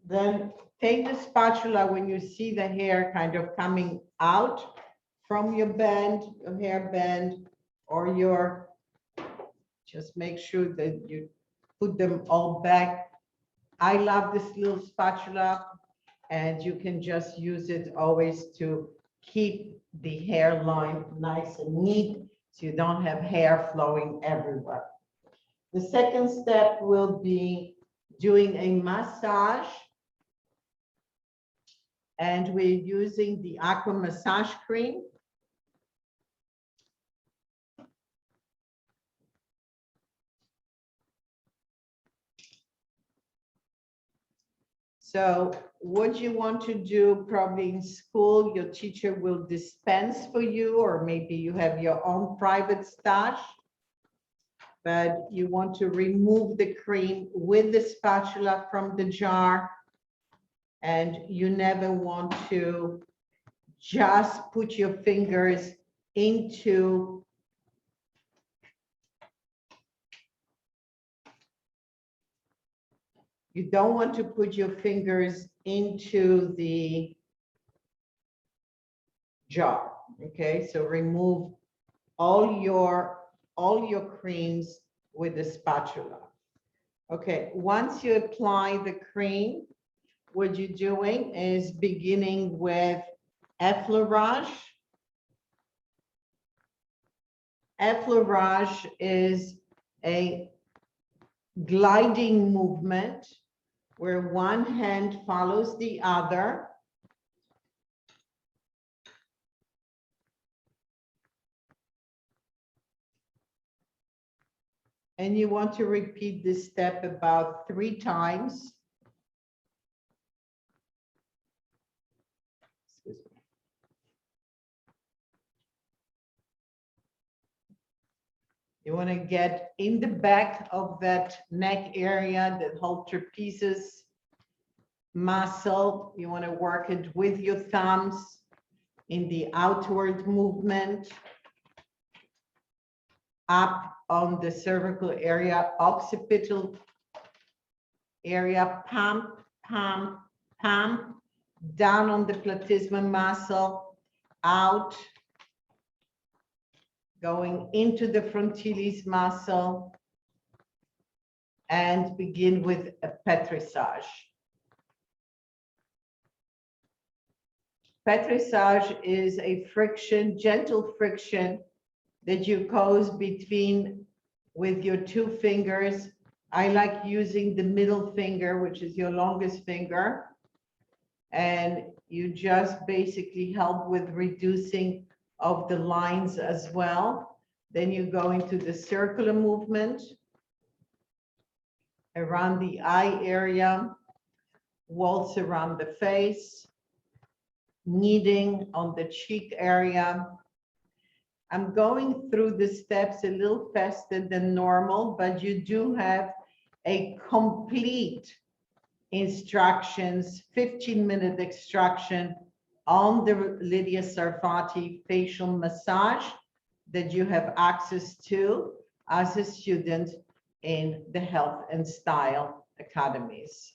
[SPEAKER 5] Then take the spatula when you see the hair kind of coming out from your band, your hair band, or your, just make sure that you put them all back. I love this little spatula, and you can just use it always to keep the hairline nice and neat so you don't have hair flowing everywhere. The second step will be doing a massage, and we're using the Aqua Massage Cream. So what you want to do, probably in school, your teacher will dispense for you, or maybe you have your own private stash, but you want to remove the cream with the spatula from the jar, and you never want to just put your fingers into you don't want to put your fingers into the jar, okay? So remove all your creams with the spatula. Okay, once you apply the cream, what you're doing is beginning with effleurage. Effleurage is a gliding movement where one hand follows the other. And you want to repeat this step about 3 times. Excuse me. You want to get in the back of that neck area, that whole trapezius muscle. You want to work it with your thumbs in the outward movement. Up on the cervical area, occipital area, pump, pump, pump, down on the platysma muscle, out, going into the frontalis muscle, and begin with a pétrissage. Pétrissage is a friction, gentle friction that you cause between with your 2 fingers. I like using the middle finger, which is your longest finger. And you just basically help with reducing of the lines as well. Then you go into the circular movement around the eye area, waltz around the face, kneading on the cheek area. I'm going through the steps a little faster than normal, but you do have a complete instructions, 15-minute instruction on the Lidia Sarfati facial massage that you have access to as a student in the Health and Style Academies.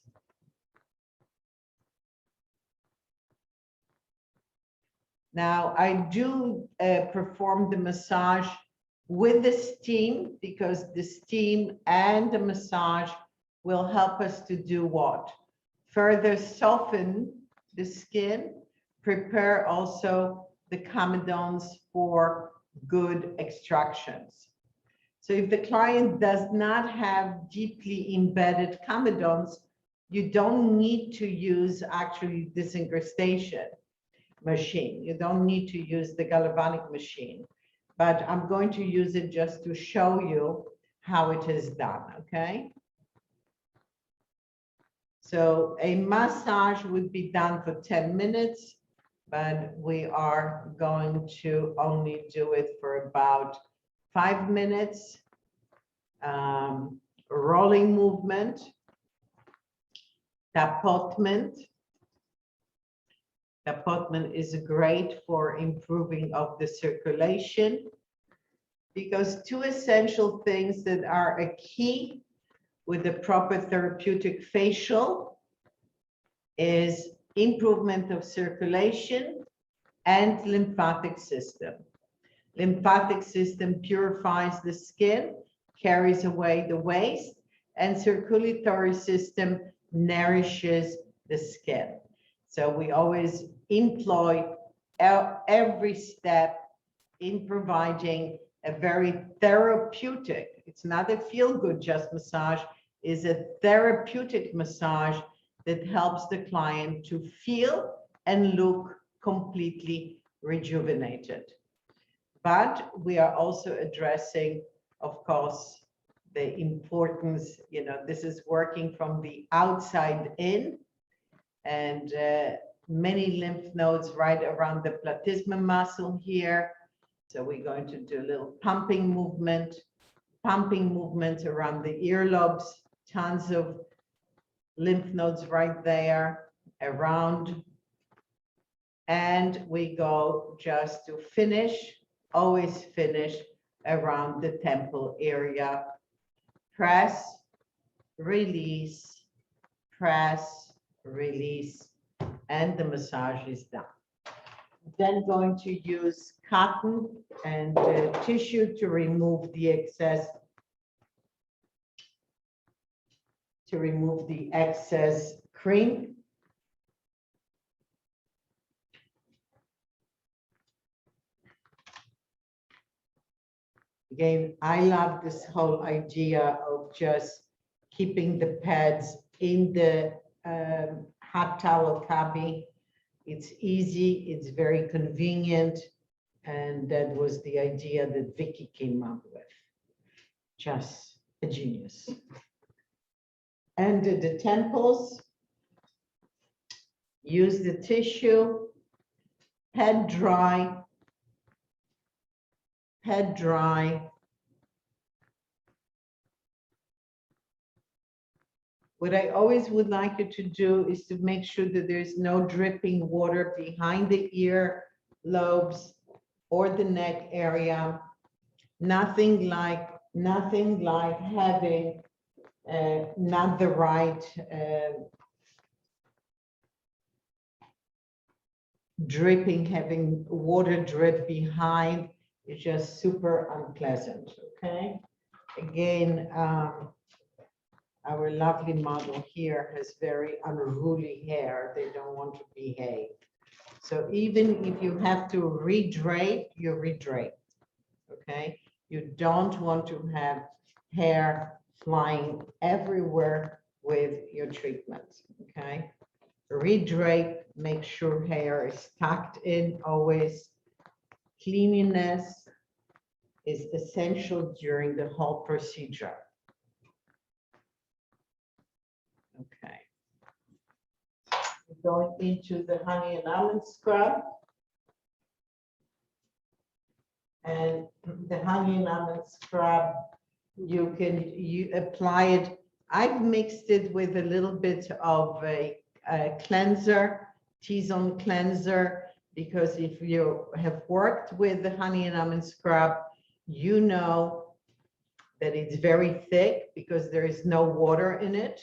[SPEAKER 5] Now, I do perform the massage with the steam because the steam and the massage will help us to do what? Further soften the skin, prepare also the comedones for good extractions. So if the client does not have deeply embedded comedones, you don't need to use actually disincrustation machine. You don't need to use the galvanic machine, but I'm going to use it just to show you how it is done, okay? So a massage would be done for 10 minutes, but we are going to only do it for about 5 minutes. Rolling movement, tapotement. Tapotement is great for improving of the circulation because 2 essential things that are a key with the proper therapeutic facial is improvement of circulation and lymphatic system. Lymphatic system purifies the skin, carries away the waste, and circulatory system nourishes the skin. So we always employ every step in providing a very therapeutic, it's not a feel-good just massage, is a therapeutic massage that helps the client to feel and look completely rejuvenated. But we are also addressing, of course, the importance, you know, this is working from the outside in, and many lymph nodes right around the platysma muscle here. So we're going to do a little pumping movement around the earlobes, tons of lymph nodes right there around. And we go just to finish always finish around the temple area. Press, release, press, release, and the massage is done. Then going to use cotton and tissue to remove the excess, cream. Again, I love this whole idea of just keeping the pads in the hot towel cubby. It's easy, it's very convenient, and that was the idea that Vicky came up with. Just a genius. And the temples, use the tissue, pad dry, pad dry. What I always would like you to do is to make sure that there's no dripping water behind the ear lobes or the neck area. Nothing like having not the right dripping, having water drip behind is just super unpleasant. Okay, again, our lovely model here has very unruly hair. They don't want to behave. So even if you have to redrape, you redrape. Okay, you don't want to have hair flying everywhere with your treatment. Okay, redrape, make sure hair is tucked in always. Cleanliness is essential during the whole procedure. Okay. Going into the honey and almond scrub. And the honey and almond scrub, you apply it. I've mixed it with a little bit of a cleanser, T-zone cleanser, because if you have worked with the honey and almond scrub, you know that it's very thick because there is no water in it.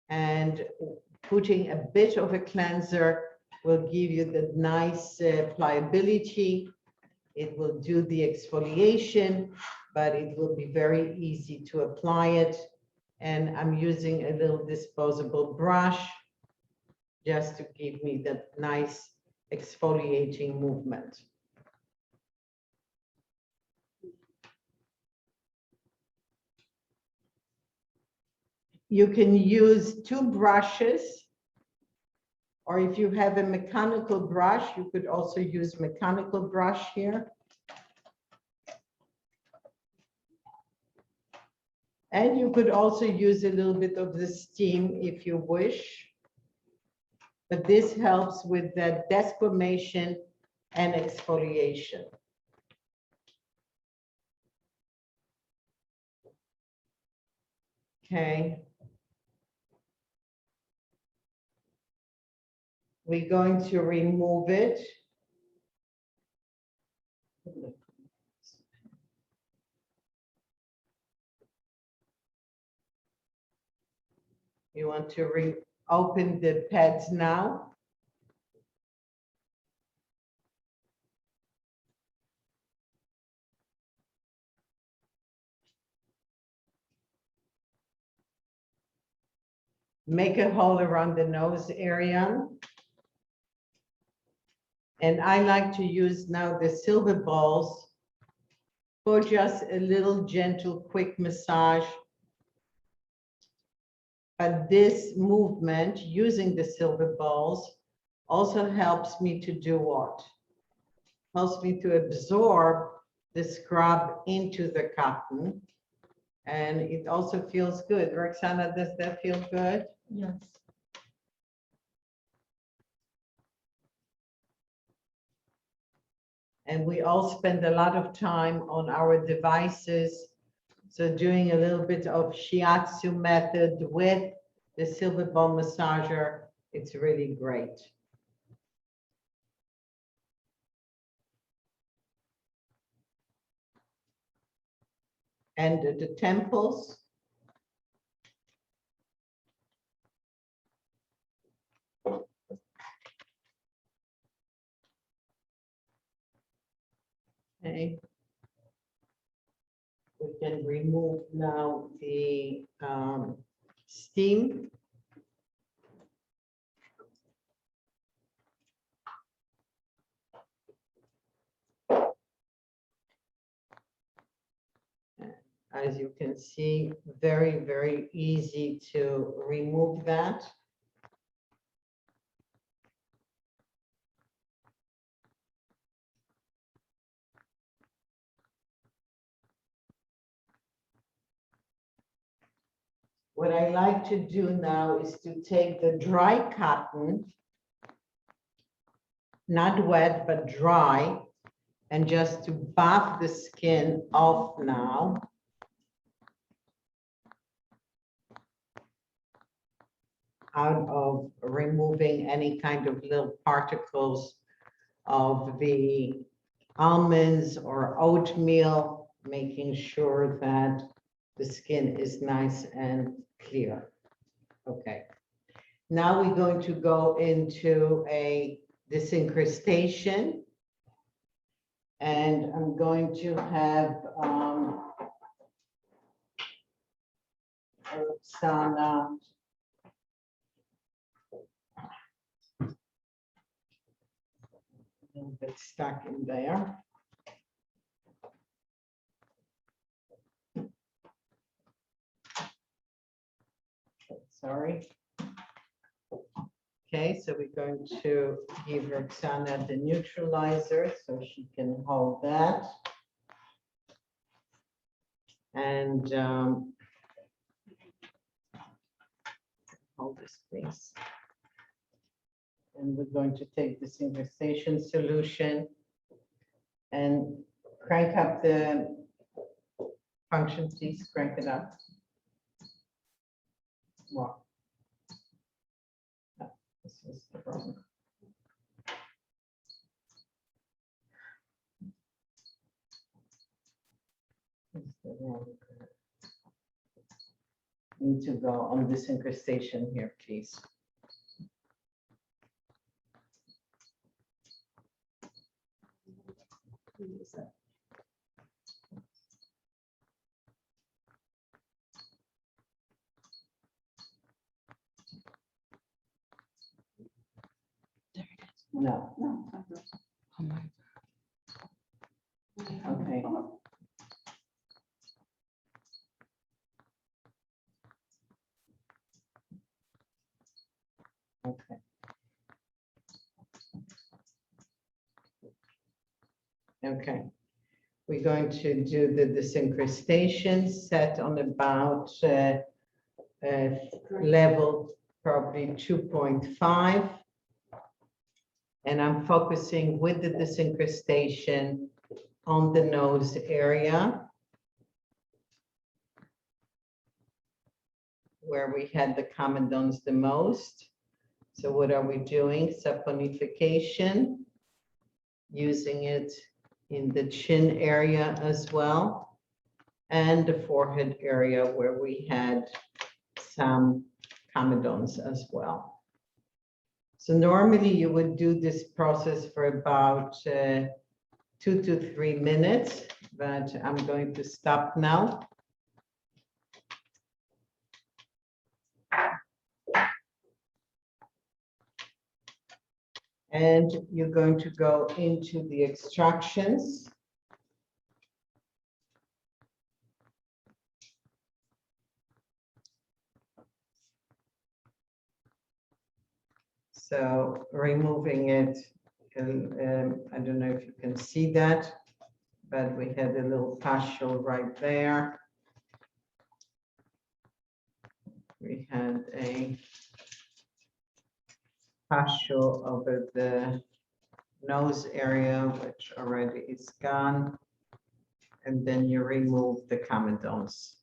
[SPEAKER 5] And putting a bit of a cleanser will give you the nice pliability. It will do the exfoliation, but it will be very easy to apply it. And I'm using a little disposable brush just to give me that nice exfoliating movement. You can use 2 brushes, or if you have a mechanical brush, you could also use mechanical brush here. And you could also use a little bit of the steam if you wish. But this helps with that desquamation and exfoliation. Okay. We're going to remove it. You want to reopen the pads now. Make a hole around the nose area. And I like to use now the silver balls for just a little gentle, quick massage. But this movement using the silver balls also helps me to do what? Helps me to absorb the scrub into the cotton. And it also feels good. Roxana, does that feel good?
[SPEAKER 4] Yes.
[SPEAKER 5] And we all spend a lot of time on our devices. So doing a little bit of shiatsu method with the silver ball massager, it's really great. and the temples. Okay. We can remove now the steam. As you can see, very, very easy to remove that. What I like to do now is to take the dry cotton, not wet, but dry, and just to buff the skin off now. Out of removing any kind of little particles of the almonds or oatmeal, making sure that the skin is nice and clear. Okay. Now we're going to go into a disincrustation. And I'm going to have Roxana a little bit stuck in there. Sorry. Okay, so we're going to give Roxana the neutralizer so she can hold that. And hold this, please. And we're going to take this disincrustation solution and crank up the function, please, crank it up. Wow. This is the problem. Need to go on this incrustation here, please. No. Okay. Okay. Okay. We're going to do the disincrustation set on about level probably 2.5. And I'm focusing with the disincrustation on the nose area, where we had the comedones the most. So what are we doing? Saponification, using it in the chin area as well, and the forehead area where we had some comedones as well. So normally you would do this process for about 2 to 3 minutes, but I'm going to stop now. And you're going to go into the extractions. So removing it, I don't know if you can see that, but we had a little pustule right there. We had a pustule over the nose area, which already is gone. And then you remove the comedones.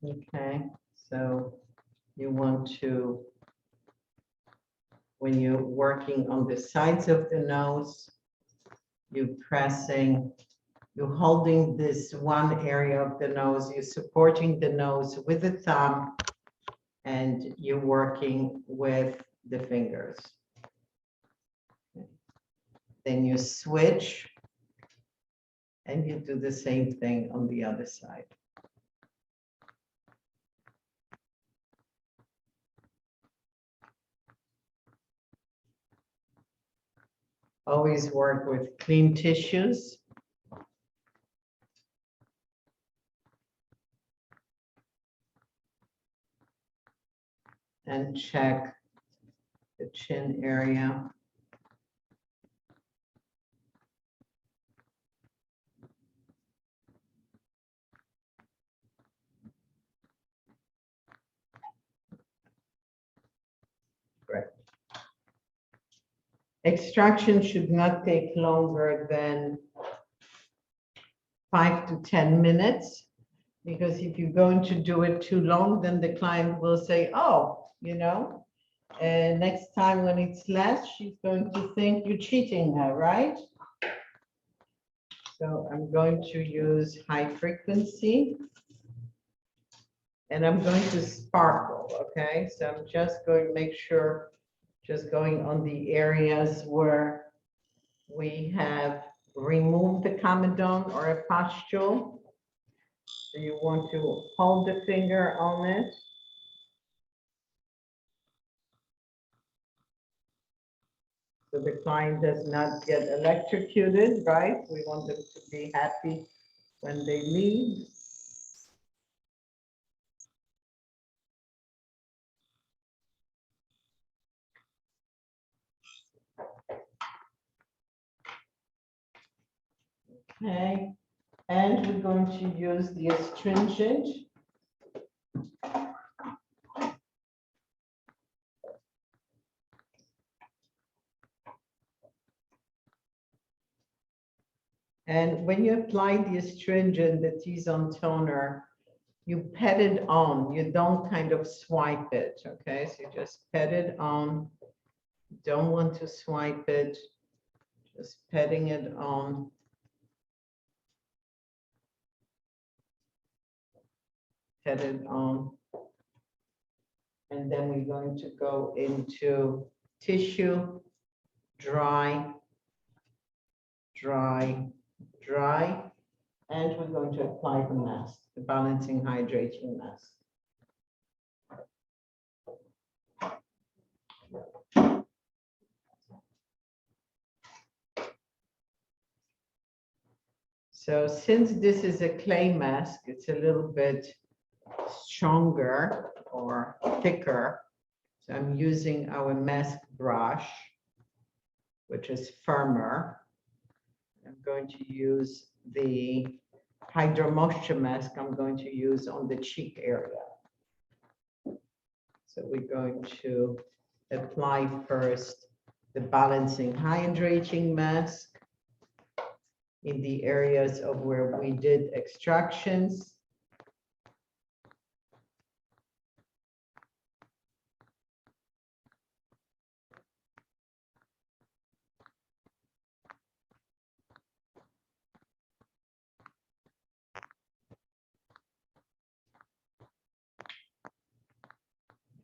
[SPEAKER 5] Okay, so you want to, when you're working on the sides of the nose, you're pressing, you're holding this one area of the nose, you're supporting the nose with the thumb, and you're working with the fingers. Then you switch, and you do the same thing on the other side. Always work with clean tissues. And check the chin area. Great. Extraction should not take longer than 5 to 10 minutes, because if you're going to do it too long, then the client will say, oh, you know, and next time when it's less, she's going to think you're cheating her, right? So I'm going to use high frequency. And I'm going to sparkle, okay? So I'm just going to make sure, just going on the areas where we have removed the comedone or a pustule. So you want to hold the finger on it. So the client does not get electrocuted, right? We want them to be happy when they leave. Okay, and we're going to use the astringent. And when you apply the astringent, the T-zone toner, you pat it on, you don't kind of swipe it, okay? So you just pat it on, don't want to swipe it, just patting it on. Pat it on. And then we're going to go into tissue, dry, dry, dry, and we're going to apply the mask, the balancing hydrating mask. So since this is a clay mask, it's a little bit stronger or thicker. So I'm using our mask brush, which is firmer. I'm going to use the Hydro Moisture mask I'm going to use on the cheek area. So we're going to apply first the balancing hydrating mask in the areas of where we did extractions.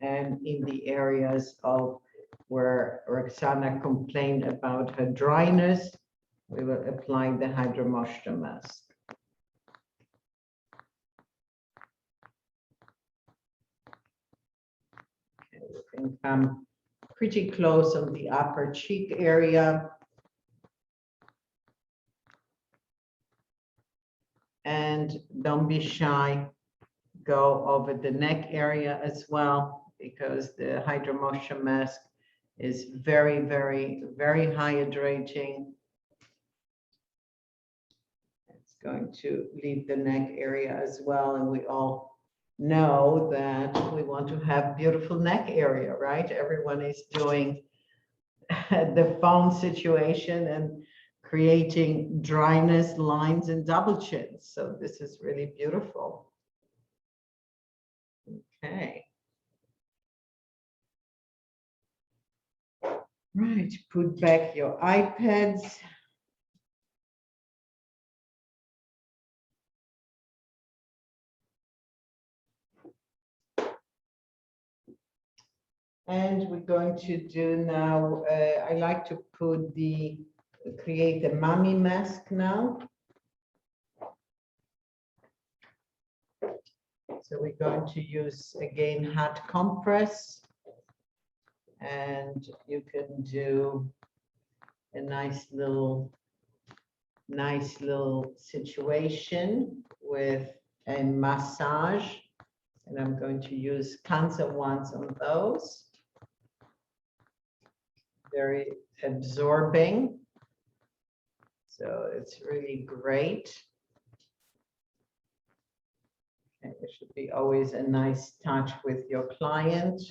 [SPEAKER 5] And in the areas of where Roxana complained about her dryness, we will apply the Hydro Moisture mask. Okay, we can come pretty close on the upper cheek area. And don't be shy, go over the neck area as well, because the Hydro Moisture mask is very, very, very hydrating. It's going to leave the neck area as well. And we all know that we want to have beautiful neck area, right? Everyone is doing the phone situation and creating dryness, lines, and double chins. So this is really beautiful. Okay. Right, put back your iPads. And we're going to do now, I like to create a mummy mask now. So we're going to use again hot compress. And you can do a nice little situation with a massage. And I'm going to use Kansa ones on those. Very absorbing. So it's really great. And it should be always a nice touch with your client.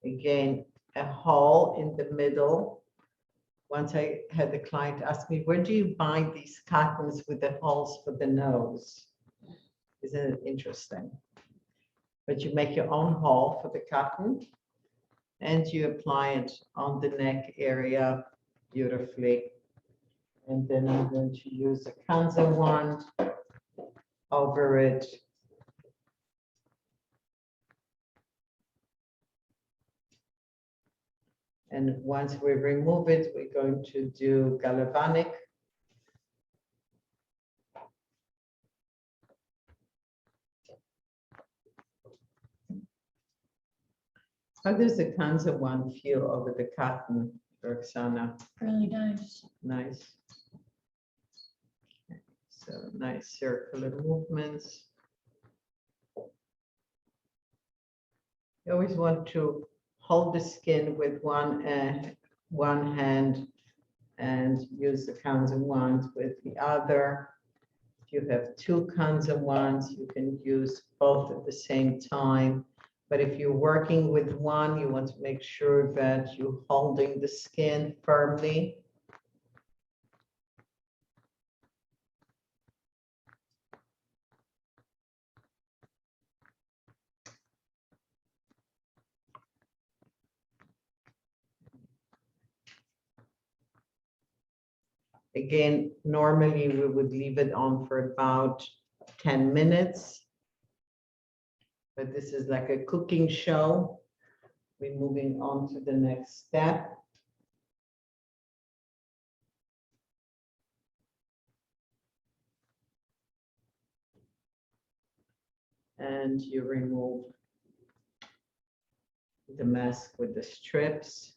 [SPEAKER 5] Again, a hole in the middle. Once I had the client ask me, where do you buy these cottons with the holes for the nose? Isn't it interesting? But you make your own hole for the cotton and you apply it on the neck area beautifully. And then I'm going to use a Kansa wand over it. And once we remove it, we're going to do galvanic. How does the Kansa one feel over the cotton, Roxana?
[SPEAKER 4] Really nice.
[SPEAKER 5] Nice. So nice circular movements. You always want to hold the skin with one hand and use the Kansa wand with the other. If you have two Kansa wands, you can use both at the same time. But if you're working with one, you want to make sure that you're holding the skin firmly. Again, normally we would leave it on for about 10 minutes. But this is like a cooking show. We're moving on to the next step. And you remove the mask with the strips.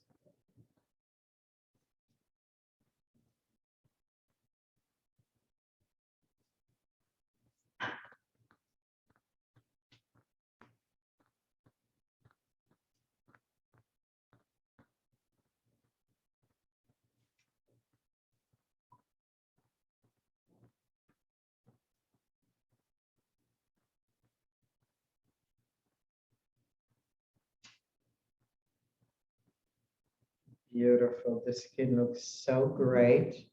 [SPEAKER 5] Beautiful. The skin looks so great.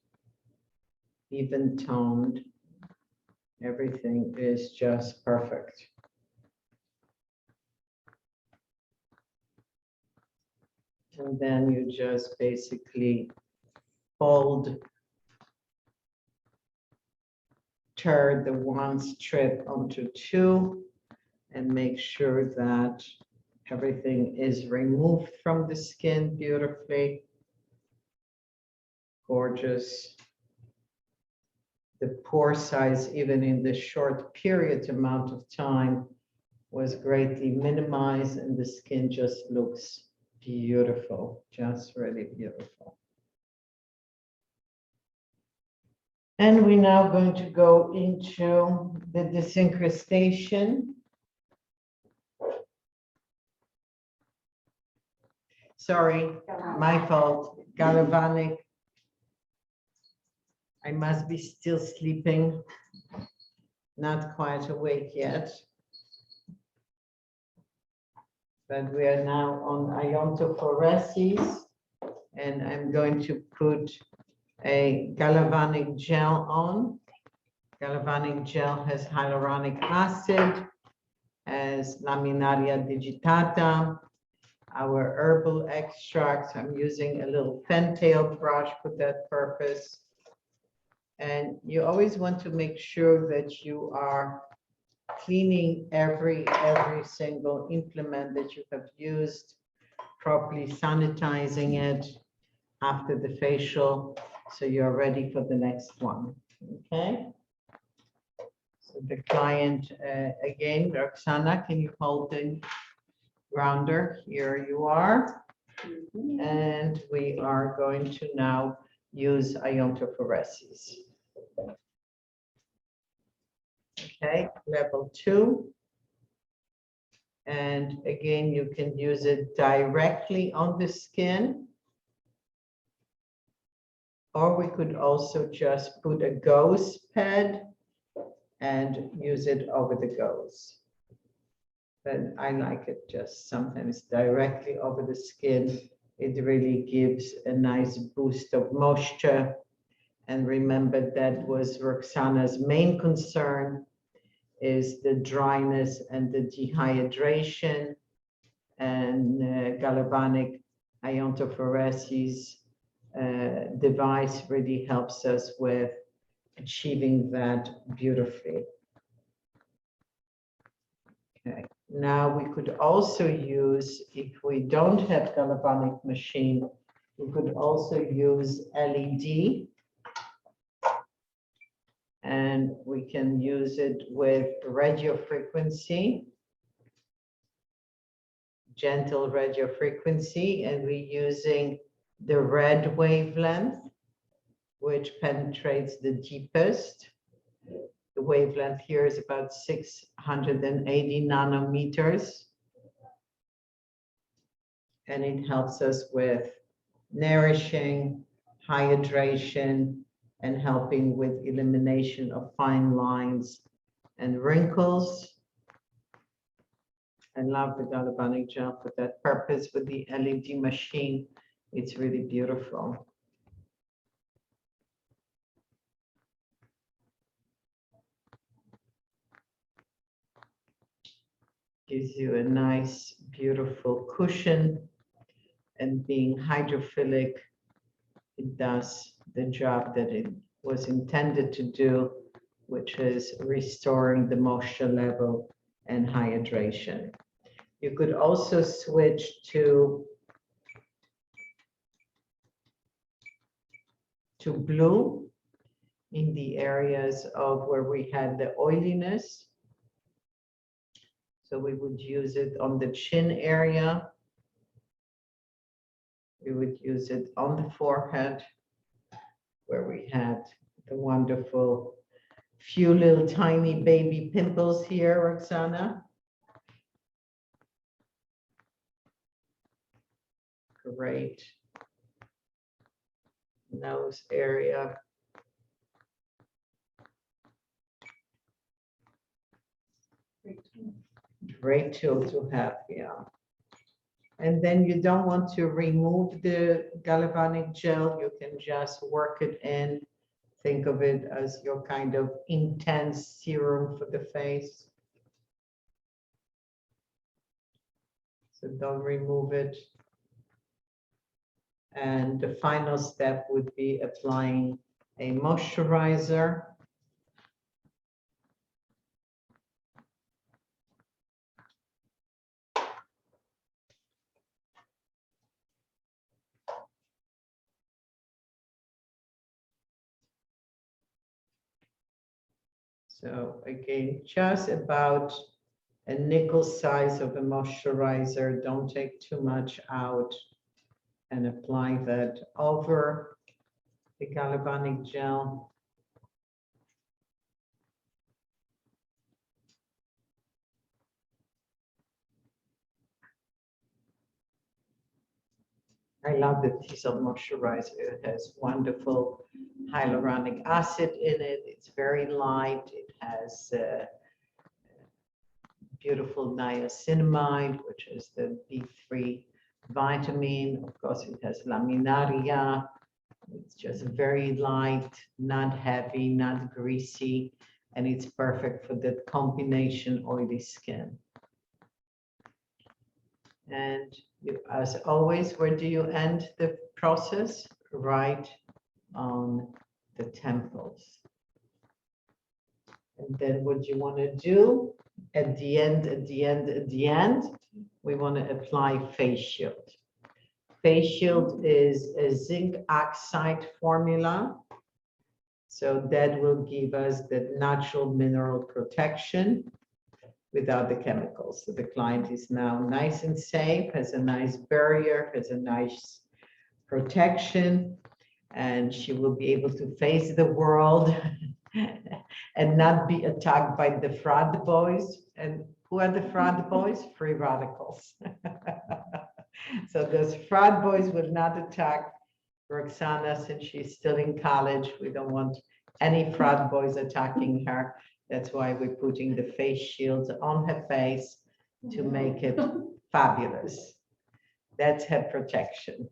[SPEAKER 5] Even toned. Everything is just perfect. And then you just basically turn the one strip onto two and make sure that everything is removed from the skin beautifully. Gorgeous. The pore size, even in this short period amount of time, was greatly minimized and the skin just looks beautiful, just really beautiful. And we're now going to go into the disincrustation. Sorry, my fault. Galvanic. I must be still sleeping, not quite awake yet. But we are now on iontophoresis, and I'm going to put a galvanic gel on. Galvanic gel has hyaluronic acid, as Laminaria digitata, our herbal extracts. I'm using a little fantail brush for that purpose. And you always want to make sure that you are cleaning every single implement that you have used, properly sanitizing it after the facial, so you're ready for the next one, okay? So the client, again, Roxana, can you hold the grounder? Here you are. And we are going to now use iontophoresis. Okay, level 2. And again, you can use it directly on the skin. Or we could also just put a gauze pad and use it over the gauze. But I like it just sometimes directly over the skin. It really gives a nice boost of moisture. And remember, that was Roxana's main concern, is the dryness and the dehydration. And galvanic iontophoresis device really helps us with achieving that beautifully. Okay, now we could also use, if we don't have galvanic machine, we could also use LED. And we can use it with radio frequency, gentle radio frequency, and we're using the red wavelength, which penetrates the deepest. The wavelength here is about 680 nanometers. And it helps us with nourishing, hydration, and helping with elimination of fine lines and wrinkles. I love the galvanic gel for that purpose. With the LED machine, it's really beautiful. Gives you a nice, beautiful cushion, and being hydrophilic, it does the job that it was intended to do, which is restoring the moisture level and hydration. You could also switch to blue in the areas of where we had the oiliness. So we would use it on the chin area. We would use it on the forehead, where we had the wonderful few little tiny baby pimples here, Roxana. Great. Nose area. Great tool to have, yeah. And then you don't want to remove the galvanic gel, you can just work it in. Think of it as your kind of intense serum for the face. So don't remove it. And the final step would be applying a moisturizer. So again, just about a nickel size of a moisturizer. Don't take too much out, and apply that over the galvanic gel. I love the Teasel moisturizer. It has wonderful hyaluronic acid in it. It's very light. It has beautiful niacinamide, which is the B3 vitamin. Of course, it has laminaria. It's just very light, not heavy, not greasy, and it's perfect for that combination oily skin. And as always, where do you end the process? Right on the temples. And then what you want to do at the end, we want to apply face shield. Face shield is a zinc oxide formula. So that will give us the natural mineral protection without the chemicals. So the client is now nice and safe, has a nice barrier, has a nice protection, and she will be able to face the world and not be attacked by the fraud boys. And who are the fraud boys? Free radicals. So those fraud boys will not attack Roxana since she's still in college. We don't want any fraud boys attacking her. That's why we're putting the face shields on her face to make it fabulous. That's her protection.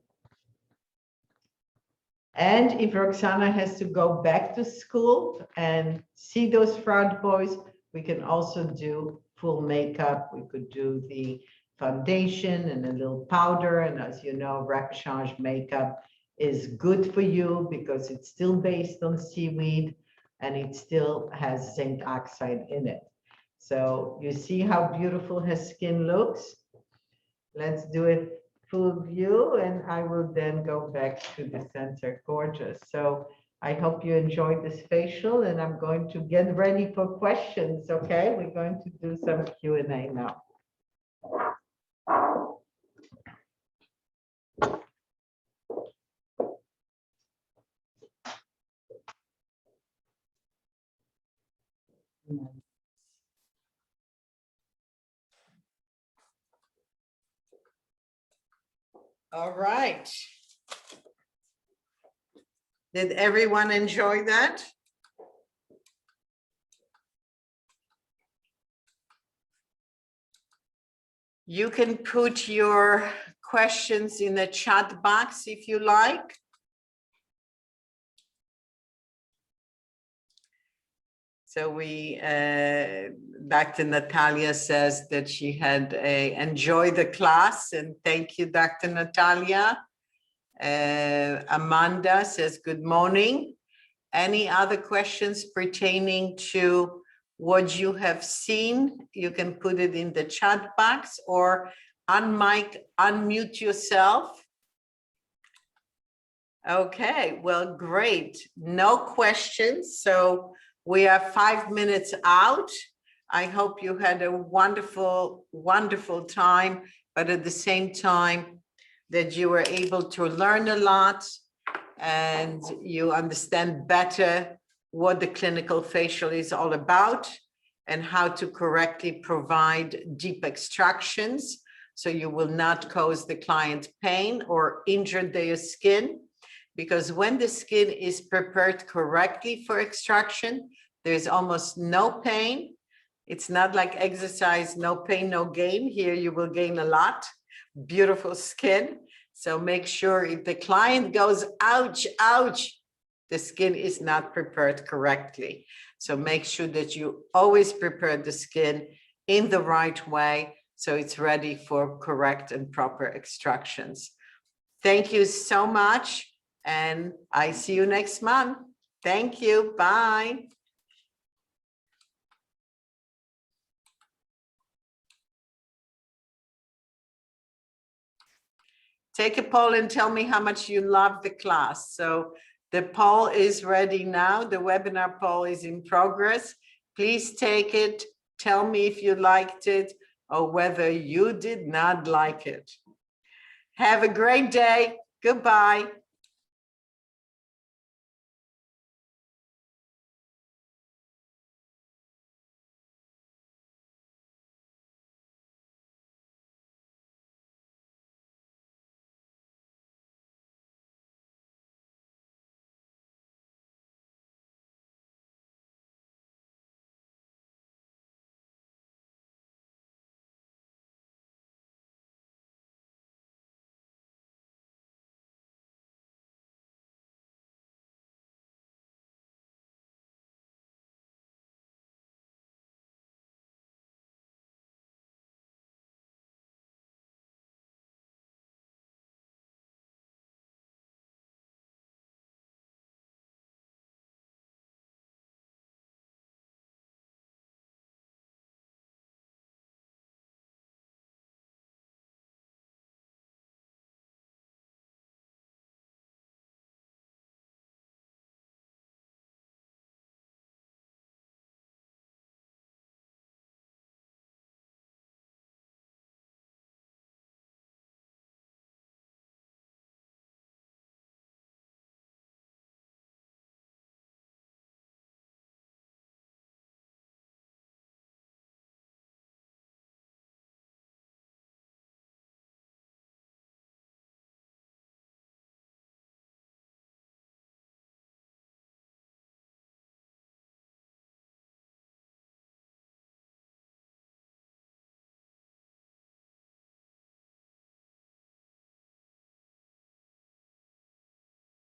[SPEAKER 5] And if Roxana has to go back to school and see those fraud boys, we can also do full makeup. We could do the foundation and a little powder. And as you know, Reposhage makeup is good for you because it's still based on seaweed and it still has zinc oxide in it. So you see how beautiful her skin looks? Let's do it full view and I will then go back to the center. Gorgeous. So I hope you enjoyed this facial and I'm going to get ready for questions, okay? We're going to do some Q&A now.
[SPEAKER 1] All right. Did everyone enjoy that? You can put your questions in the chat box if you like. So Dr. Natalia says that she had enjoyed the class, and thank you, Dr. Natalia. Amanda says, good morning. Any other questions pertaining to what you have seen? You can put it in the chat box or unmute yourself. Okay, well, great. No questions. So we are 5 minutes out. I hope you had a wonderful, wonderful time, but at the same time that you were able to learn a lot and you understand better what the clinical facial is all about and how to correctly provide deep extractions so you will not cause the client pain or injure their skin. Because when the skin is prepared correctly for extraction, there's almost no pain. It's not like exercise, no pain, no gain. Here you will gain a lot. Beautiful skin. So make sure if the client goes, ouch, ouch, the skin is not prepared correctly. So make sure that you always prepare the skin in the right way so it's ready for correct and proper extractions. Thank you so much. And I see you next month. Thank you. Bye. Take a poll and tell me how much you love the class. So the poll is ready now. The webinar poll is in progress. Please take it. Tell me if you liked it or whether you did not like it. Have a great day. Goodbye.